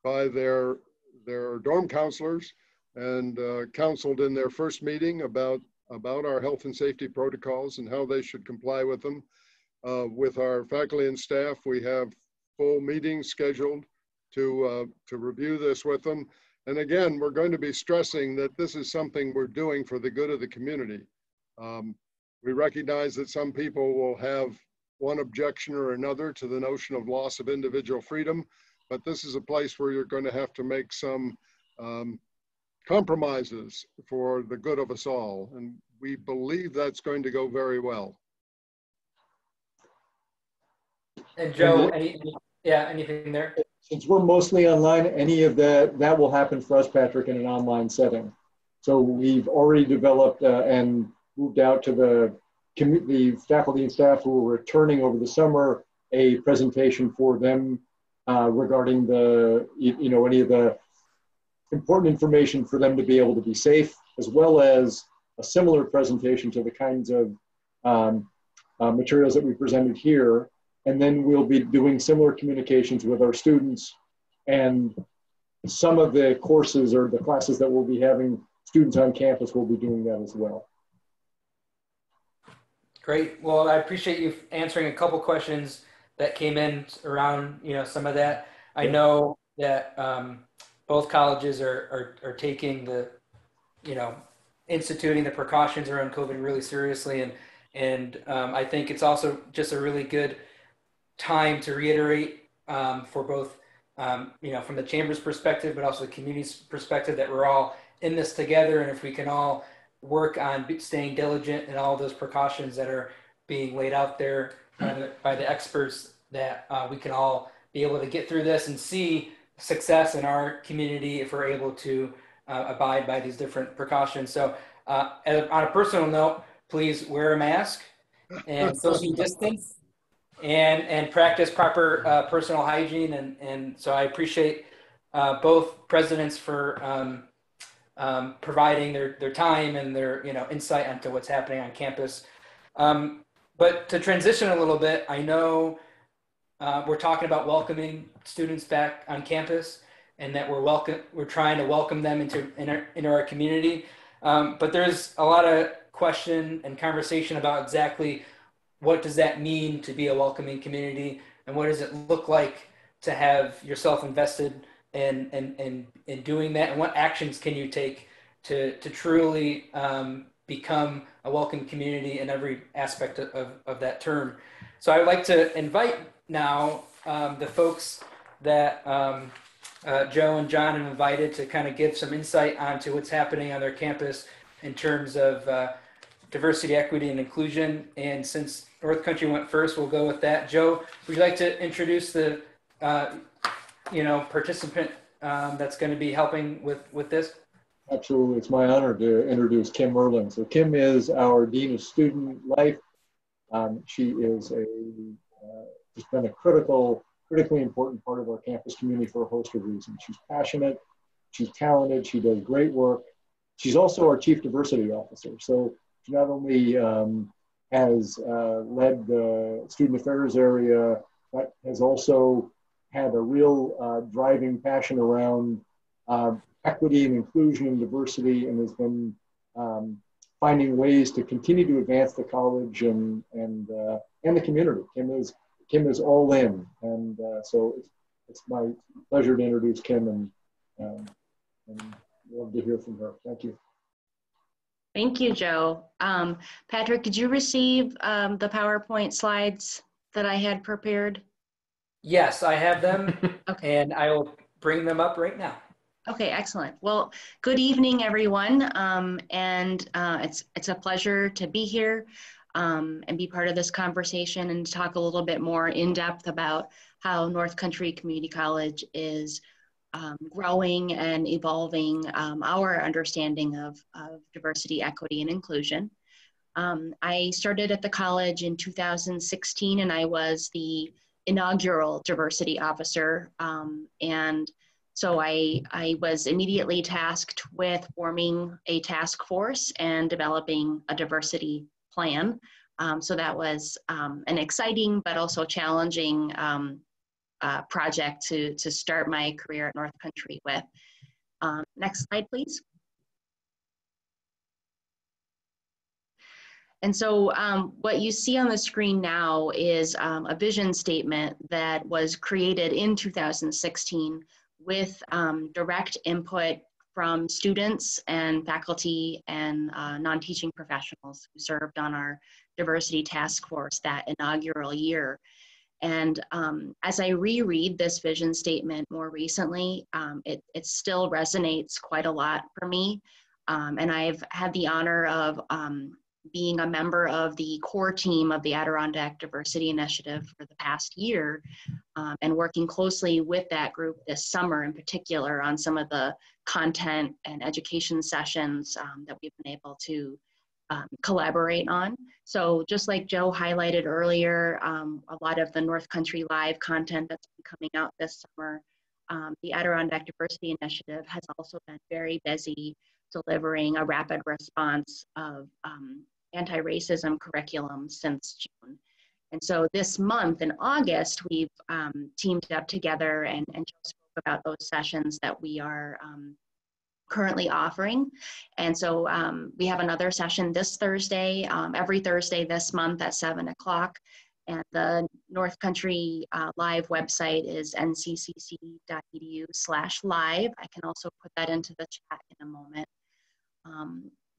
by their dorm counselors and counseled in their first meeting about our health and safety protocols and how they should comply with them. With our faculty and staff, we have full meetings scheduled to review this with them. And again, we're going to be stressing that this is something we're doing for the good of the community. We recognize that some people will have one objection or another to the notion of loss of individual freedom, but this is a place where you're going to have to make some compromises for the good of us all. And we believe that's going to go very well. And Joe, anything there? Since we're mostly online, any of that will happen for us, Patrick, in an online setting. So we've already developed and moved out to the faculty and staff who are returning over the summer a presentation for them regarding any of the important information for them to be able to be safe, as well as a similar presentation to the kinds of materials that we presented here. And then we'll be doing similar communications with our students, and some of the courses or the classes that we'll be having students on campus will be doing that as well. Great. Well, I appreciate you answering a couple questions that came in around some of that. I know that both colleges are taking the instituting the precautions around COVID really seriously, and I think it's also just a really good time to reiterate for both from the chamber's perspective, but also the community's perspective, that we're all in this together, and if we can all work on staying diligent and all those precautions that are being laid out there by the experts, that we can all be able to get through this and see success in our community if we're able to abide by these different precautions. So on a personal note, please wear a mask and social distance. and practice proper personal hygiene. And so I appreciate both presidents for providing their time and their insight onto what's happening on campus. But to transition a little bit, I know we're talking about welcoming students back on campus, and that we're trying to welcome them into our community. But there's a lot of question and conversation about exactly what does that mean to be a welcoming community, and what does it look like to have yourself invested in doing that, and what actions can you take to truly become a welcome community in every aspect of that term. So I would like to invite now the folks that Joe and John have invited to kind of give some insight onto what's happening on their campus in terms of diversity, equity, and inclusion. And since North Country went first, we'll go with that. Joe, would you like to introduce the participant that's going to be helping with this? Absolutely. It's my honor to introduce Kim Merlin. So Kim is our Dean of Student Life. She is has been a critically important part of our campus community for a host of reasons. She's passionate, she's talented, she does great work. She's also our Chief Diversity Officer. So she not only has led the student affairs area, but has also had a real driving passion around equity and inclusion and diversity, and has been finding ways to continue to advance the college and the community. Kim is all in, and so it's my pleasure to introduce Kim, and love to hear from her. Thank you. Thank you, Joe. Patrick, did you receive the PowerPoint slides that I had prepared? Yes, I have them. Okay. And I will bring them up right now. Okay, excellent. Well, good evening, everyone. It's a pleasure to be here and be part of this conversation and talk a little bit more in depth about how North Country Community College is growing and evolving our understanding of diversity, equity, and inclusion. I started at the college in 2016, and I was the inaugural diversity officer. And so I was immediately tasked with forming a task force and developing a diversity plan. So that was an exciting but also challenging project to start my career at North Country with. Next slide, please. And so what you see on the screen now is a vision statement that was created in 2016 with direct input from students and faculty and non-teaching professionals who served on our diversity task force that inaugural year. And as I reread this vision statement more recently, it still resonates quite a lot for me. And I've had the honor of being a member of the core team of the Adirondack Diversity Initiative for the past year, and working closely with that group this summer in particular on some of the content and education sessions that we've been able to collaborate on. So just like Joe highlighted earlier, a lot of the North Country Live content that's been coming out this summer, the Adirondack Diversity Initiative has also been very busy delivering a rapid response of anti-racism curriculum since June. And so this month in August, we've teamed up together and just spoke about those sessions that we are currently offering. And so we have another session this Thursday, every Thursday this month at 7 o'clock. And the North Country Live website is nccc.edu/live. I can also put that into the chat in a moment.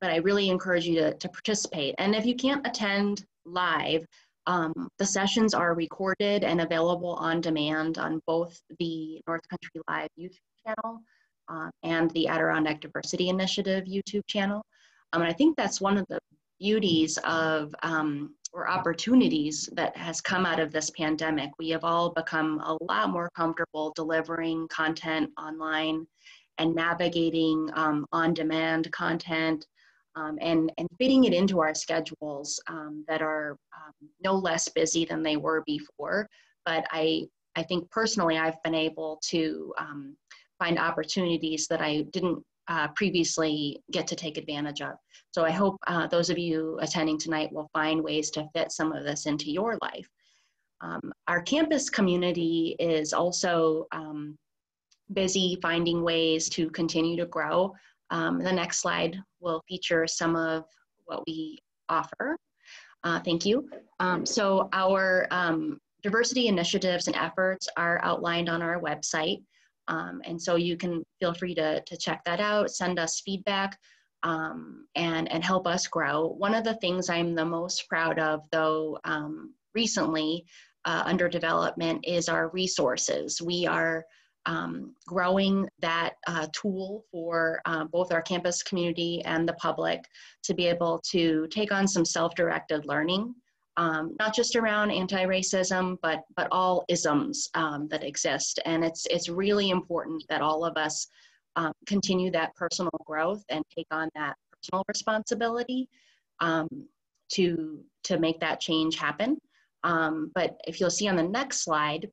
But I really encourage you to participate. And if you can't attend live, the sessions are recorded and available on demand on both the North Country Live YouTube channel and the Adirondack Diversity Initiative YouTube channel. And I think that's one of the beauties of or opportunities that has come out of this pandemic. We have all become a lot more comfortable delivering content online and navigating on-demand content and fitting it into our schedules that are no less busy than they were before. But I think personally I've been able to find opportunities that I didn't previously get to take advantage of. So I hope those of you attending tonight will find ways to fit some of this into your life. Our campus community is also busy finding ways to continue to grow. The next slide will feature some of what we offer. Thank you. So our diversity initiatives and efforts are outlined on our website. And so you can feel free to check that out, send us feedback, and help us grow. One of the things I'm the most proud of, though, recently under development is our resources. We are growing that tool for both our campus community and the public to be able to take on some self-directed learning, not just around anti-racism, but all isms that exist. And it's really important that all of us continue that personal growth and take on that personal responsibility to make that change happen. But if you'll see on the next slide,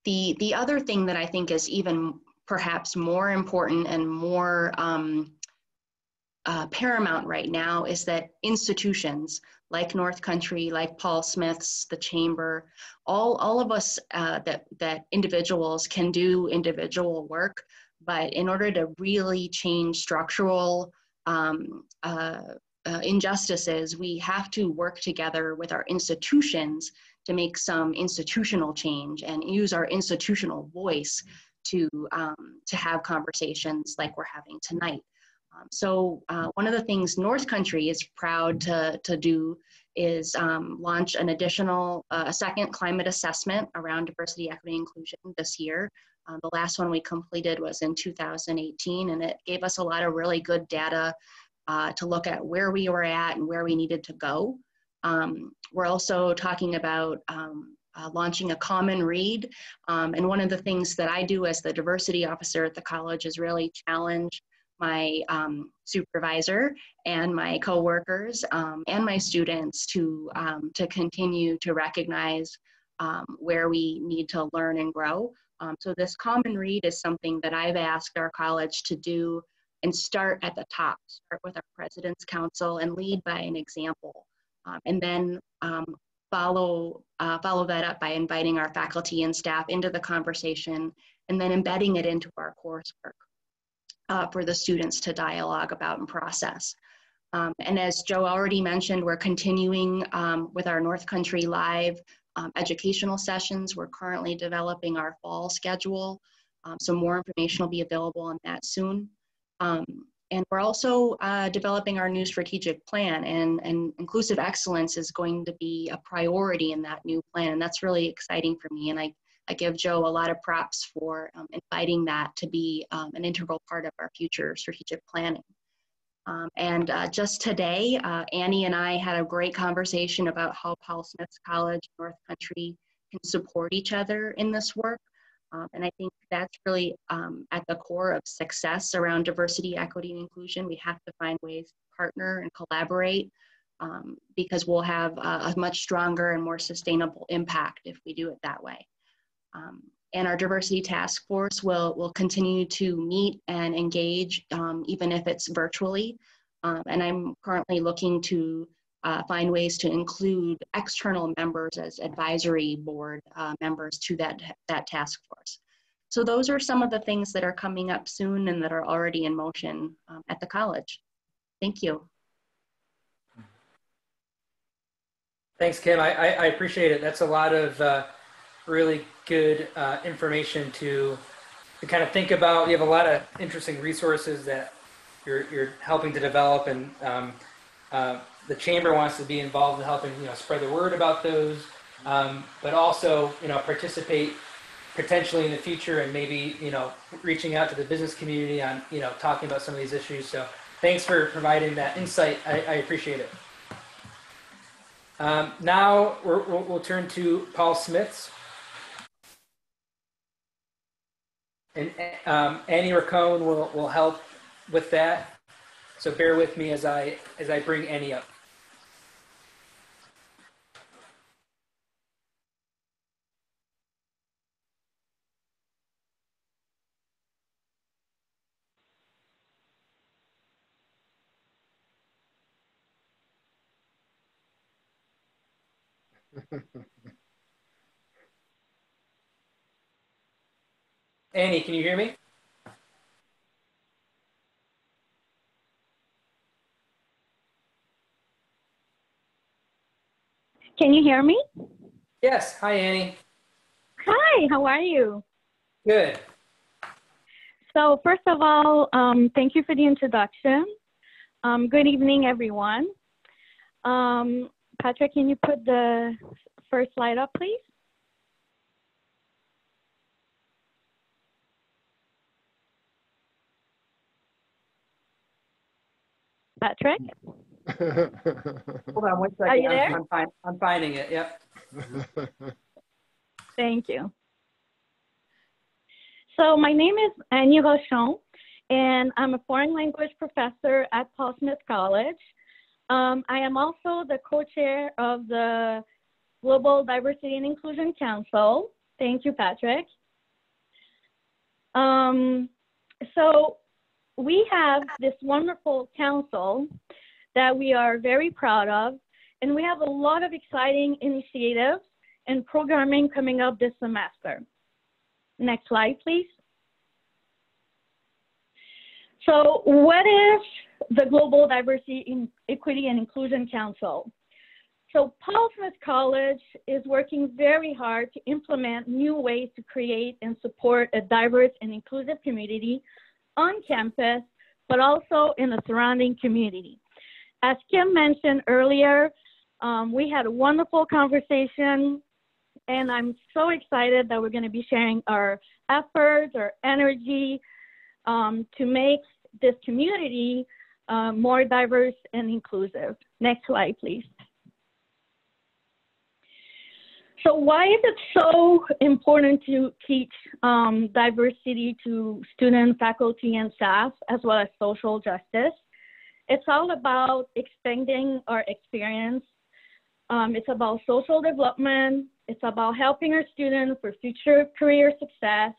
the other thing that I think is even perhaps more important and more paramount right now is that institutions like North Country, like Paul Smith's, the Chamber, all of us that individuals can do individual work, but in order to really change structural injustices, we have to work together with our institutions to make some institutional change and use our institutional voice to have conversations like we're having tonight. So one of the things North Country is proud to do is launch an additional, a second climate assessment around diversity, equity, and inclusion this year. The last one we completed was in 2018, and it gave us a lot of really good data to look at where we were at and where we needed to go. We're also talking about launching a common read. And one of the things that I do as the diversity officer at the college is really challenge my supervisor and my coworkers and my students to continue to recognize where we need to learn and grow. So this common read is something that I've asked our college to do and start at the top, start with our President's Council and lead by an example. And then follow that up by inviting our faculty and staff into the conversation and then embedding it into our coursework for the students to dialogue about and process. And as Joe already mentioned, we're continuing with our North Country Live educational sessions. We're currently developing our fall schedule, so more information will be available on that soon. And we're also developing our new strategic plan, and inclusive excellence is going to be a priority in that new plan, and that's really exciting for me. And I give Joe a lot of props for inviting that to be an integral part of our future strategic planning. And just today, Annie and I had a great conversation about how Paul Smith's College, North Country can support each other in this work. And I think that's really at the core of success around diversity, equity, and inclusion. We have to find ways to partner and collaborate because we'll have a much stronger and more sustainable impact if we do it that way. And our diversity task force will continue to meet and engage even if it's virtually. And I'm currently looking to find ways to include external members as advisory board members to that task force. So those are some of the things that are coming up soon and that are already in motion at the college. Thank you. Thanks, Kim. I appreciate it. That's a lot of really good information to kind of think about. You have a lot of interesting resources that you're helping to develop, and the chamber wants to be involved in helping spread the word about those, but also participate potentially in the future and maybe reaching out to the business community on talking about some of these issues. So thanks for providing that insight. I appreciate it. Now we'll turn to Paul Smith's. And Annie Racone will help with that. So bear with me as I bring Annie up. Annie, can you hear me? Can you hear me? Yes. Hi, Annie. Hi, how are you? Good. So first of all, thank you for the introduction. Good evening, everyone. Patrick, can you put the first slide up, please? Patrick? Hold on one second. Are you there? I'm finding it. Yep. Thank you. So my name is Annie Rochon, and I'm a foreign language professor at Paul Smith College. I am also the co-chair of the Global Diversity and Inclusion Council. Thank you, Patrick. So we have this wonderful council that we are very proud of, and we have a lot of exciting initiatives and programming coming up this semester. Next slide, please. So what is the Global Diversity, Equity, and Inclusion Council? So Paul Smith College is working very hard to implement new ways to create and support a diverse and inclusive community on campus, but also in the surrounding community. As Kim mentioned earlier, we had a wonderful conversation, and I'm so excited that we're going to be sharing our efforts, our energy to make this community more diverse and inclusive. Next slide, please. So why is it so important to teach diversity to students, faculty, and staff, as well as social justice? It's all about expanding our experience. It's about social development. It's about helping our students for future career success.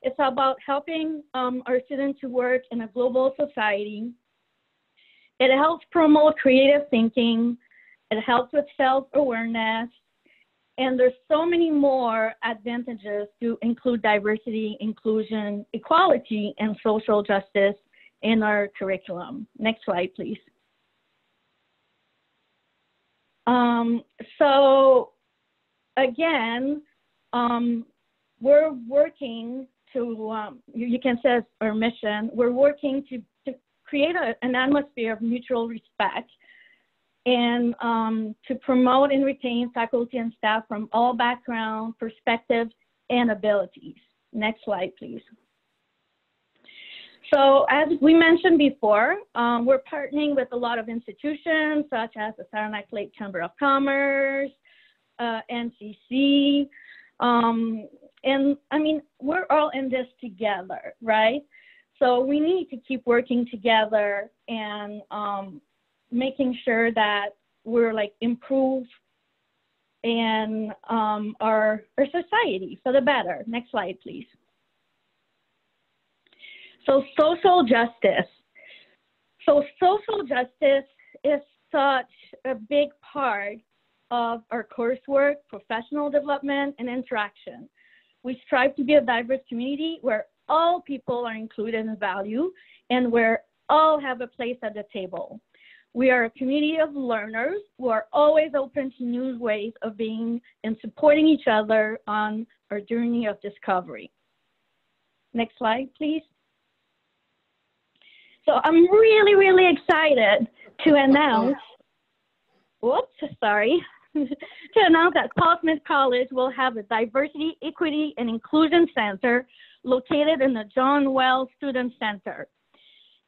It's about helping our students to work in a global society. It helps promote creative thinking. It helps with self-awareness. And there's so many more advantages to include diversity, inclusion, equality, and social justice in our curriculum. Next slide, please. So again, we're working to, you can say our mission, we're working to create an atmosphere of mutual respect and to promote and retain faculty and staff from all backgrounds, perspectives, and abilities. Next slide, please. So as we mentioned before, we're partnering with a lot of institutions such as the Saranac Lake Chamber of Commerce, NCCC, and I mean, we're all in this together, right? So we need to keep working together and making sure that we're like improve and our society for the better. Next slide, please. So social justice. So social justice is such a big part of our coursework, professional development, and interaction. We strive to be a diverse community where all people are included and valued and where all have a place at the table. We are a community of learners who are always open to new ways of being and supporting each other on our journey of discovery. Next slide, please. So I'm really, really excited to announce, to announce that Paul Smith College will have a Diversity, Equity, and Inclusion Center located in the John Wells Student Center.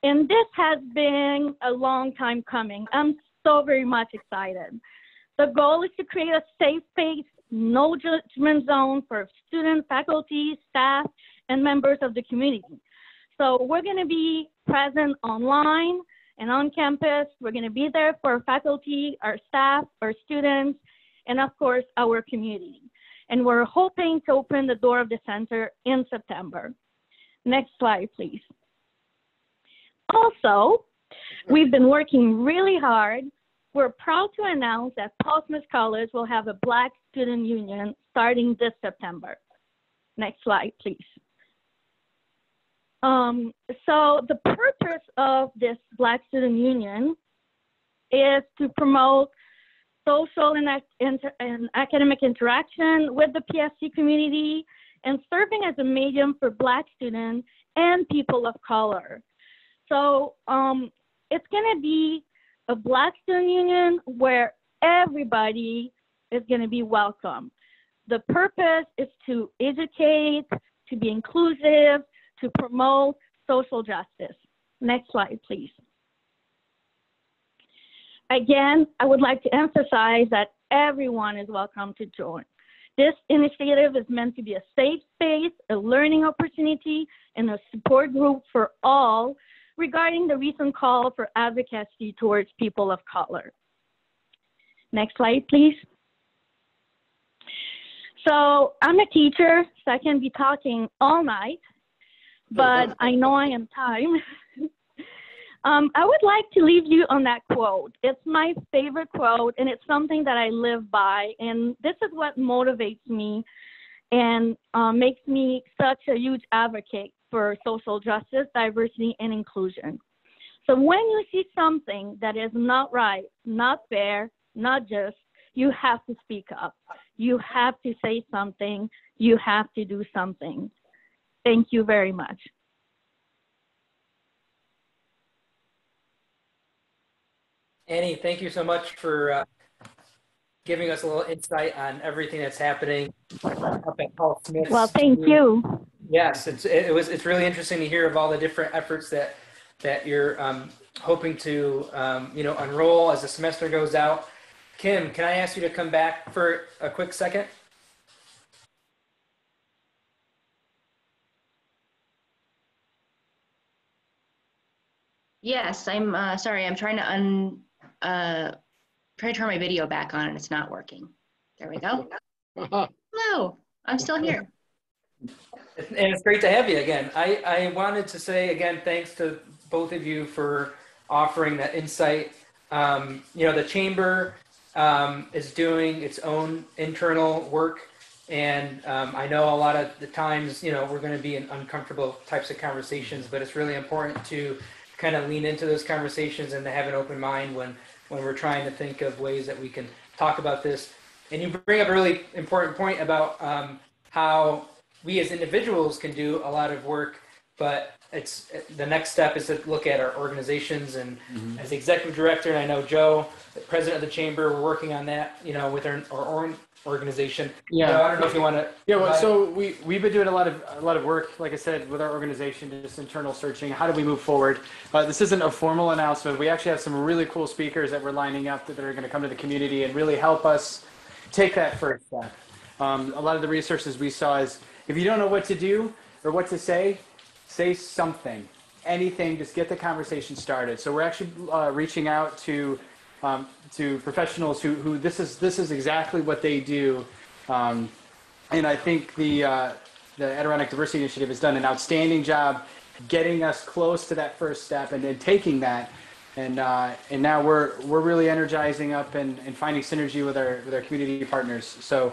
And this has been a long time coming. I'm so very much excited. The goal is to create a safe space, no judgment zone for students, faculty, staff, and members of the community. So we're going to be present online and on campus. We're going to be there for our faculty, our staff, our students, and of course, our community. And we're hoping to open the door of the center in September. Next slide, please. Also, we've been working really hard. We're proud to announce that Paul Smith College will have a Black Student Union starting this September. Next slide, please. So the purpose of this Black Student Union is to promote social and academic interaction with the PSC community and serving as a medium for Black students and people of color. So it's going to be a Black Student Union where everybody is going to be welcome. The purpose is to educate, to be inclusive, to promote social justice. Next slide, please. Again, I would like to emphasize that everyone is welcome to join. This initiative is meant to be a safe space, a learning opportunity, and a support group for all regarding the recent call for advocacy towards people of color. Next slide, please. So I'm a teacher, so I can be talking all night, but I know I am time. I would like to leave you on that quote. It's my favorite quote, and it's something that I live by, and this is what motivates me and makes me such a huge advocate for social justice, diversity, and inclusion. So when you see something that is not right, not fair, not just, you have to speak up. You have to say something. You have to do something. Thank you very much. Annie, thank you so much for giving us a little insight on everything that's happening up at Paul Smith. Well, thank you. Yes, it's really interesting to hear of all the different efforts that you're hoping to unroll as the semester goes out. Kim, can I ask you to come back for a quick second? Yes, I'm sorry. I'm trying to turn my video back on and it's not working. There we go. Hello, I'm still here. And it's great to have you again. I wanted to say again, thanks to both of you for offering that insight. The chamber is doing its own internal work. And I know a lot of the times, we're going to be in uncomfortable types of conversations, but it's really important to kind of lean into those conversations and to have an open mind when we're trying to think of ways that we can talk about this. And you bring up a really important point about how we as individuals can do a lot of work, but it's the next step is to look at our organizations. And as the executive director, and I know Joe, the president of the chamber, we're working on that, with our own organization. Yeah, I don't know if you want to. Yeah, well, so we've been doing a lot of work, like I said, with our organization, just internal searching. How do we move forward? This isn't a formal announcement. We actually have some really cool speakers that we're lining up that are going to come to the community and really help us take that first step. A lot of the resources we saw is if you don't know what to do or what to say something, anything, just get the conversation started. So we're actually reaching out to professionals who this is exactly what they do, and I think the Adirondack Diversity Initiative has done an outstanding job getting us close to that first step and then taking that, and now we're really energizing up and finding synergy with our community partners. So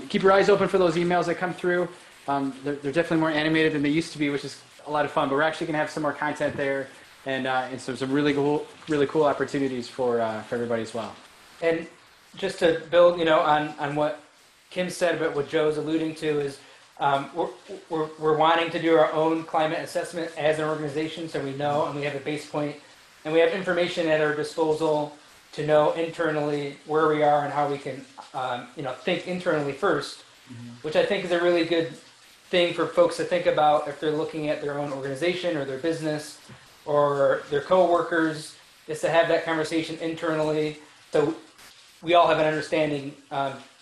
keep your eyes open for those emails that come through. They're definitely more animated than they used to be, which is a lot of fun. But we're actually going to have some more content there. And some really cool opportunities for everybody as well. And just to build, on what Kim said, but what Joe's alluding to is we're wanting to do our own climate assessment as an organization, so we know and we have a base point, and we have information at our disposal to know internally where we are and how we can, think internally first, which I think is a really good thing for folks to think about if they're looking at their own organization or their business or their coworkers, is to have that conversation internally so we all have an understanding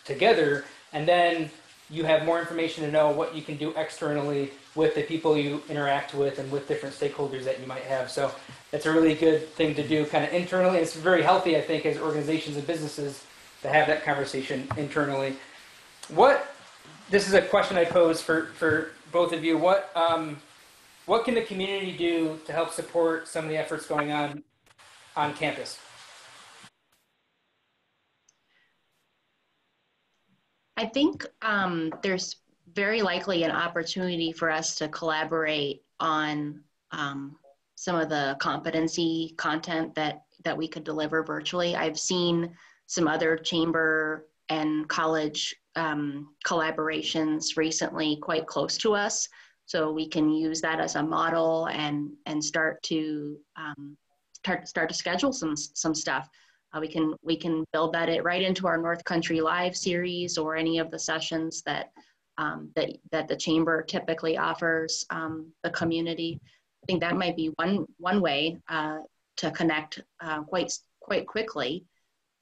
together, and then you have more information to know what you can do externally with the people you interact with and with different stakeholders that you might have. So that's a really good thing to do kind of internally. It's very healthy, I think, as organizations and businesses to have that conversation internally. This is a question I pose for both of you. What can the community do to help support some of the efforts going on campus? I think there's very likely an opportunity for us to collaborate on some of the competency content that we could deliver virtually. I've seen some other chamber and college collaborations recently quite close to us, so we can use that as a model and start to schedule some stuff. We can build that right into our North Country Live series or any of the sessions that the chamber typically offers the community. I think that might be one way to connect quite quickly.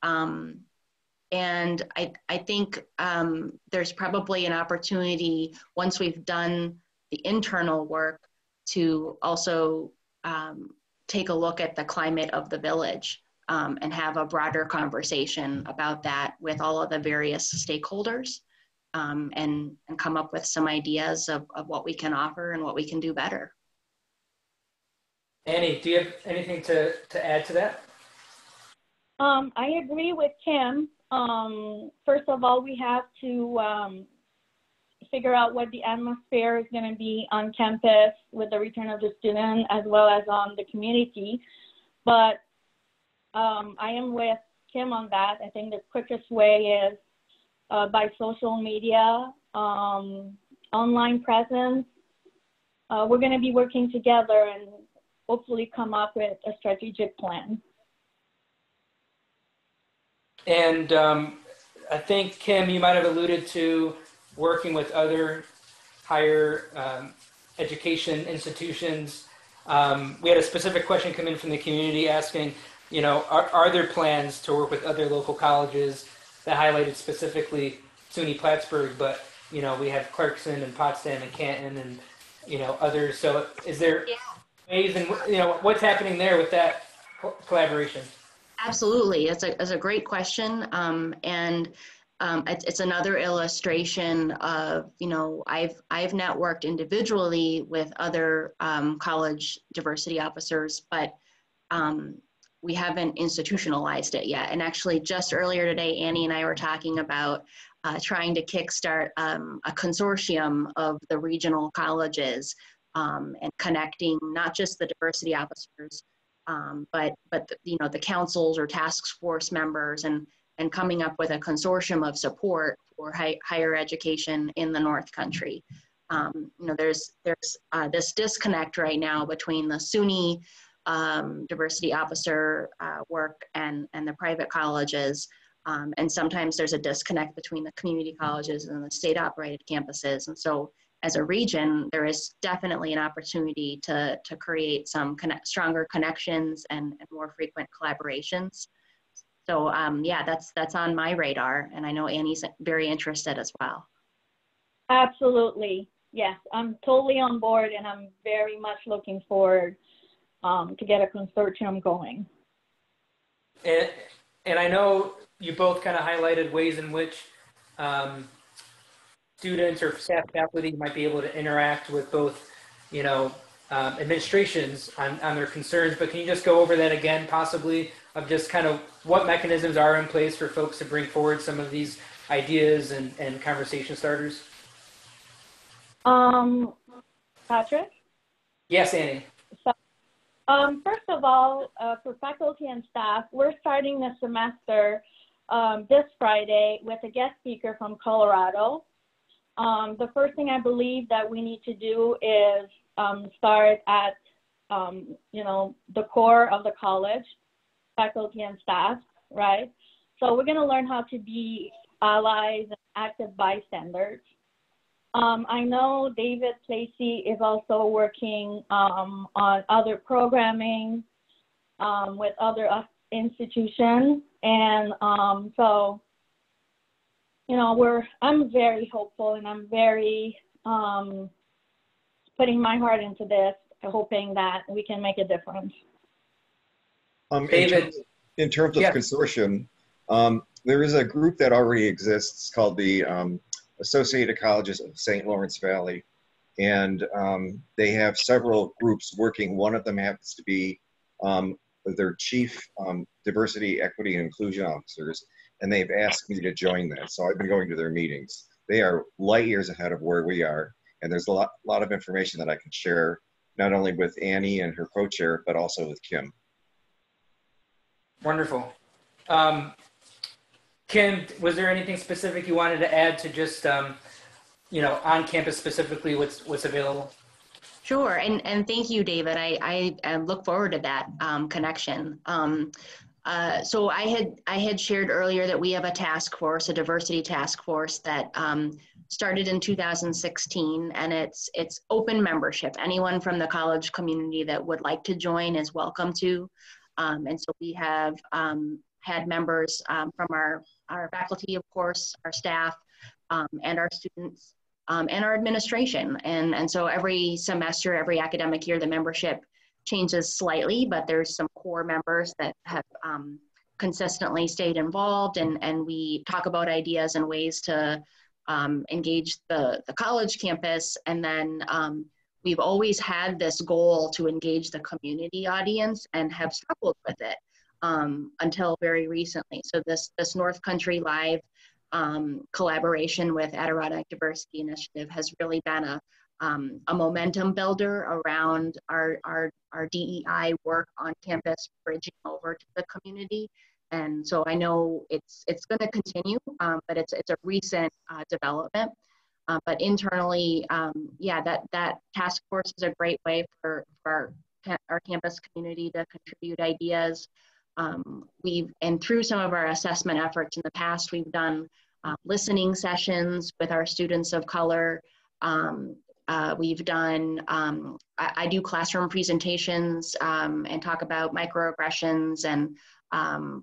And I think there's probably an opportunity once we've done the internal work to also take a look at the climate of the village. And have a broader conversation about that with all of the various stakeholders and come up with some ideas of what we can offer and what we can do better. Annie, do you have anything to add to that? I agree with Kim. First of all, we have to figure out what the atmosphere is going to be on campus with the return of the student as well as on the community. But I am with Kim on that. I think the quickest way is by social media, online presence. We're going to be working together and hopefully come up with a strategic plan. And I think, Kim, you might have alluded to working with other higher education institutions. We had a specific question come in from the community asking, are there plans to work with other local colleges that highlighted specifically SUNY Plattsburgh, but, we have Clarkson and Potsdam and Canton and, others. So is there ways and, what's happening there with that collaboration? Absolutely. It's a great question. It's another illustration of, I've networked individually with other college diversity officers, but we haven't institutionalized it yet. And actually just earlier today, Annie and I were talking about trying to kickstart a consortium of the regional colleges and connecting not just the diversity officers, but the councils or task force members and coming up with a consortium of support for higher education in the North Country. There's this disconnect right now between the SUNY diversity officer work and the private colleges. And sometimes there's a disconnect between the community colleges and the state operated campuses. And so as a region, there is definitely an opportunity to create some stronger connections and more frequent collaborations. So that's on my radar. And I know Annie's very interested as well. Absolutely. Yes, I'm totally on board and I'm very much looking forward to get a consortium going. And I know you both kind of highlighted ways in which students or staff faculty might be able to interact with both, administrations on their concerns, but can you just go over that again, possibly, of just kind of what mechanisms are in place for folks to bring forward some of these ideas and conversation starters? Patrick? Yes, Annie. So, first of all, for faculty and staff, we're starting the semester this Friday with a guest speaker from Colorado. The first thing I believe that we need to do is start at, the core of the college, faculty and staff, right? So we're going to learn how to be allies and active bystanders. I know David Placey is also working on other programming with other institutions. And so, I'm very hopeful and I'm very putting my heart into this, hoping that we can make a difference. David. In terms of Yeah. consortium, there is a group that already exists called the Associated Colleges of St. Lawrence Valley. And they have several groups working. One of them happens to be their chief diversity, equity, and inclusion officers. And they've asked me to join that. So I've been going to their meetings. They are light years ahead of where we are. And there's a lot of information that I can share, not only with Annie and her co-chair, but also with Kim. Wonderful. Kim, was there anything specific you wanted to add to just, you know, on campus specifically what's available? Sure, and thank you, David. I look forward to that connection. So I had shared earlier that we have a task force, a diversity task force that started in 2016, and it's open membership. Anyone from the college community that would like to join is welcome to. And so we have had members from our faculty, of course, our staff, and our students, and our administration. And so every semester, every academic year, the membership changes slightly, but there's some core members that have consistently stayed involved, and we talk about ideas and ways to engage the college campus. And then we've always had this goal to engage the community audience and have struggled with it until very recently. So this North Country Live collaboration with Adirondack Diversity Initiative has really been a momentum builder around our DEI work on campus, bridging over to the community. And so I know it's going to continue, but it's a recent development. But internally, yeah, that task force is a great way for our campus community to contribute ideas. And through some of our assessment efforts in the past, we've done listening sessions with our students of color. We've done, I do classroom presentations and talk about microaggressions and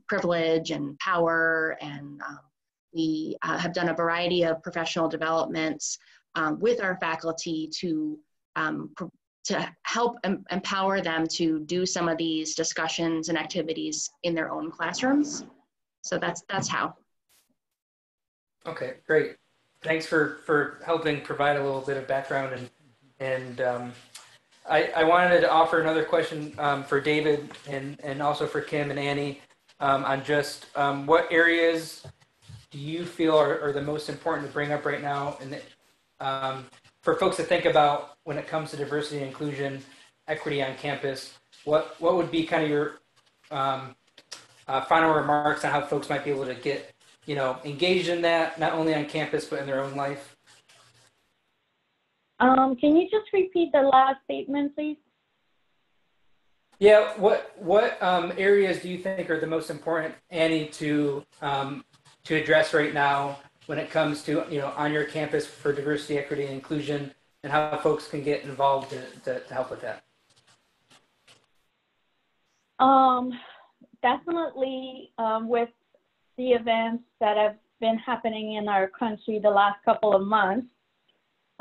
privilege and power. And we have done a variety of professional developments with our faculty to help empower them to do some of these discussions and activities in their own classrooms. So that's how. Okay, great. Thanks for helping provide a little bit of background. And I wanted to offer another question for David and also for Kim and Annie on just what areas do you feel are the most important to bring up right now, and for folks to think about when it comes to diversity and inclusion, equity on campus. What would be kind of your final remarks on how folks might be able to get, you know, engaged in that, not only on campus, but in their own life? Can you just repeat the last statement, please? Yeah, what areas do you think are the most important, Annie, to address right now when it comes to, you know, on your campus for diversity, equity, and inclusion, and how folks can get involved to help with that? Definitely with the events that have been happening in our country the last couple of months,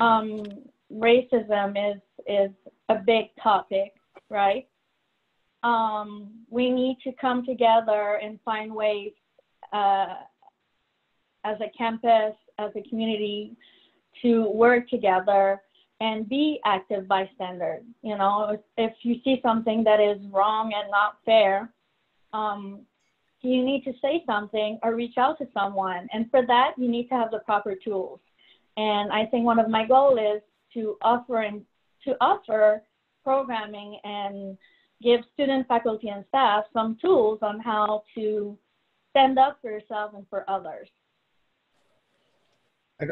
racism is a big topic, right? We need to come together and find ways as a campus, as a community, to work together and be active bystanders. You know, if you see something that is wrong and not fair, you need to say something or reach out to someone. And for that, you need to have the proper tools. And I think one of my goals is to offer programming and give student, faculty, and staff some tools on how to stand up for yourself and for others.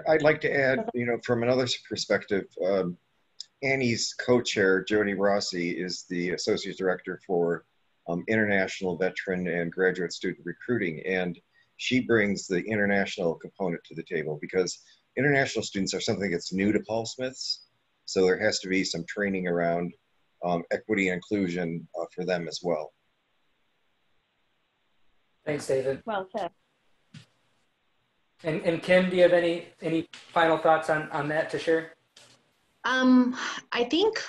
I'd like to add, you know, from another perspective, Annie's co-chair, Jody Rossi, is the associate director for international veteran and graduate student recruiting. And she brings the international component to the table because international students are something that's new to Paul Smith's. So there has to be some training around equity and inclusion for them as well. Thanks, David. Well said. And Kim, do you have any final thoughts on that to share? I think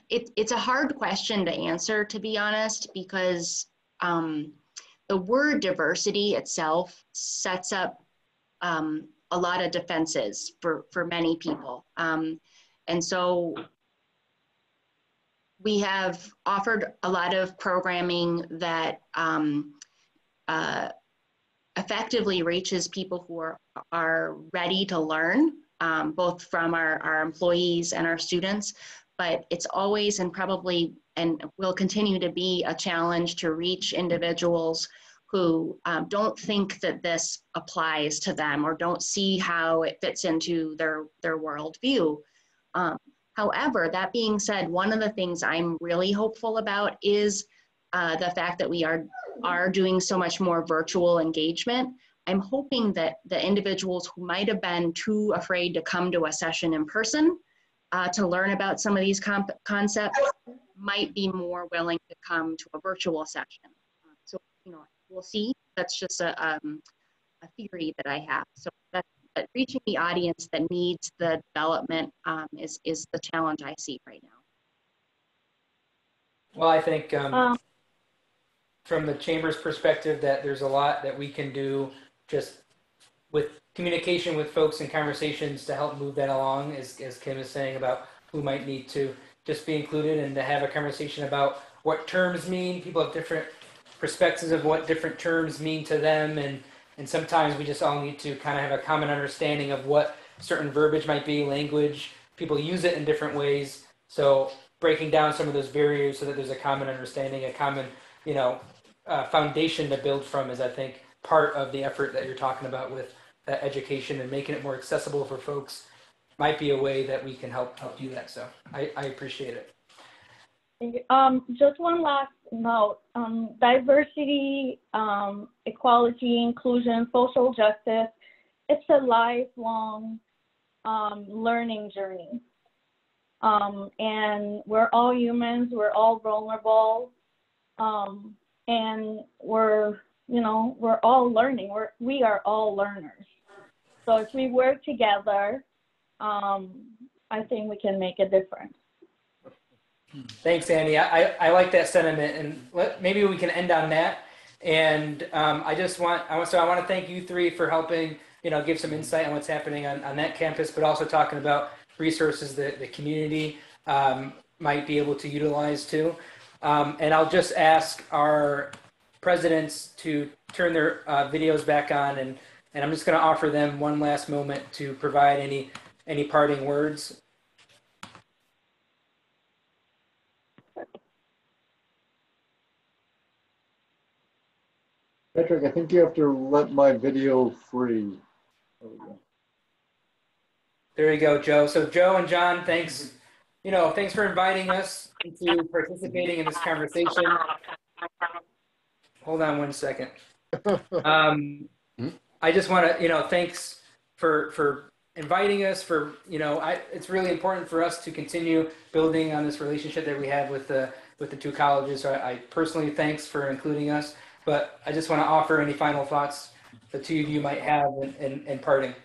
it's a hard question to answer, to be honest, because the word diversity itself sets up a lot of defenses for many people. And so we have offered a lot of programming that effectively reaches people who are ready to learn, both from our employees and our students. But it's always and probably and will continue to be a challenge to reach individuals who don't think that this applies to them or don't see how it fits into their worldview. However, that being said, one of the things I'm really hopeful about is the fact that we are doing so much more virtual engagement. I'm hoping that the individuals who might have been too afraid to come to a session in person to learn about some of these concepts might be more willing to come to a virtual session. So, we'll see. That's just a theory that I have. So but reaching the audience that needs the development is the challenge I see right now. Well, I think from the Chamber's perspective that there's a lot that we can do just with communication with folks and conversations to help move that along, as Kim is saying, about who might need to just be included and to have a conversation about what terms mean. People have different perspectives of what different terms mean to them, and sometimes we just all need to kind of have a common understanding of what certain verbiage might be, language. People use it in different ways, so breaking down some of those barriers so that there's a common understanding, a common foundation to build from is, I think, part of the effort that you're talking about with that education and making it more accessible for folks might be a way that we can help do that. So I appreciate it. Just one last note, diversity, equality, inclusion, social justice, it's a lifelong learning journey. And we're all humans, we're all vulnerable, and we're all learning. We are all learners. So if we work together, I think we can make a difference. Thanks, Andy. I like that sentiment, and maybe we can end on that. And I want to thank you three for helping, give some insight on what's happening on that campus, but also talking about resources that the community might be able to utilize too. And I'll just ask our presidents to turn their videos back on, and I'm just going to offer them one last moment to provide any parting words. Patrick, I think you have to let my video free. There we go. There you go, Joe. So Joe and John, thanks. Thanks for inviting us into participating in this conversation. Hold on one second. I just want to, thanks for inviting us. It's really important for us to continue building on this relationship that we have with the two colleges. So I personally thanks for including us. But I just want to offer any final thoughts the two of you might have in parting.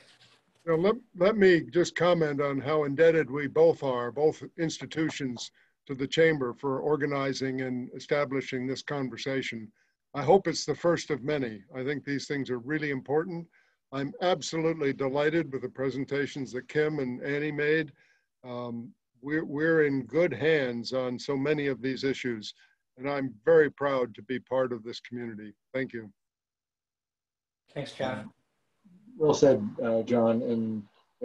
Let me just comment on how indebted we both are, both institutions, to the Chamber for organizing and establishing this conversation. I hope it's the first of many. I think these things are really important. I'm absolutely delighted with the presentations that Kim and Annie made. We're in good hands on so many of these issues, and I'm very proud to be part of this community. Thank you. Thanks, John. Well said, John. And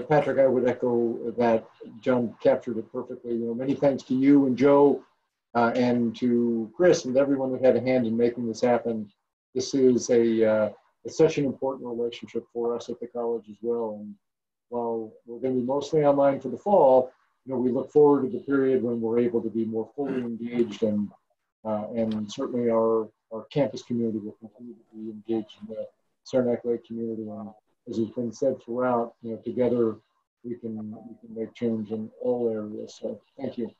Patrick, I would echo that. John captured it perfectly. Many thanks to you and Joe and to Chris and everyone that had a hand in making this happen. This is it's such an important relationship for us at the college as well. And while we're going to be mostly online for the fall, we look forward to the period when we're able to be more fully engaged, and certainly our campus community will continue to be engaged in the Saranac Lake community. And as has been said throughout, together we can make change in all areas. So thank you.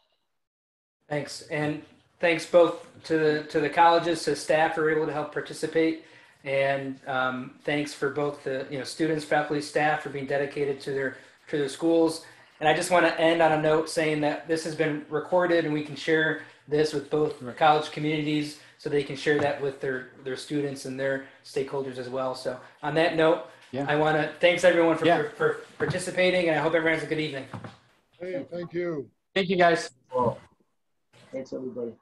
Thanks, and thanks both to the colleges, to staff who were able to help participate, and thanks for both the students, faculty, staff for being dedicated to to their schools. And I just want to end on a note saying that this has been recorded and we can share this with both college communities so they can share that with their students and their stakeholders as well. So on that note, I want to thanks everyone for participating, and I hope everyone has a good evening. Hey, thank you. Thank you, guys. Well, thanks, everybody.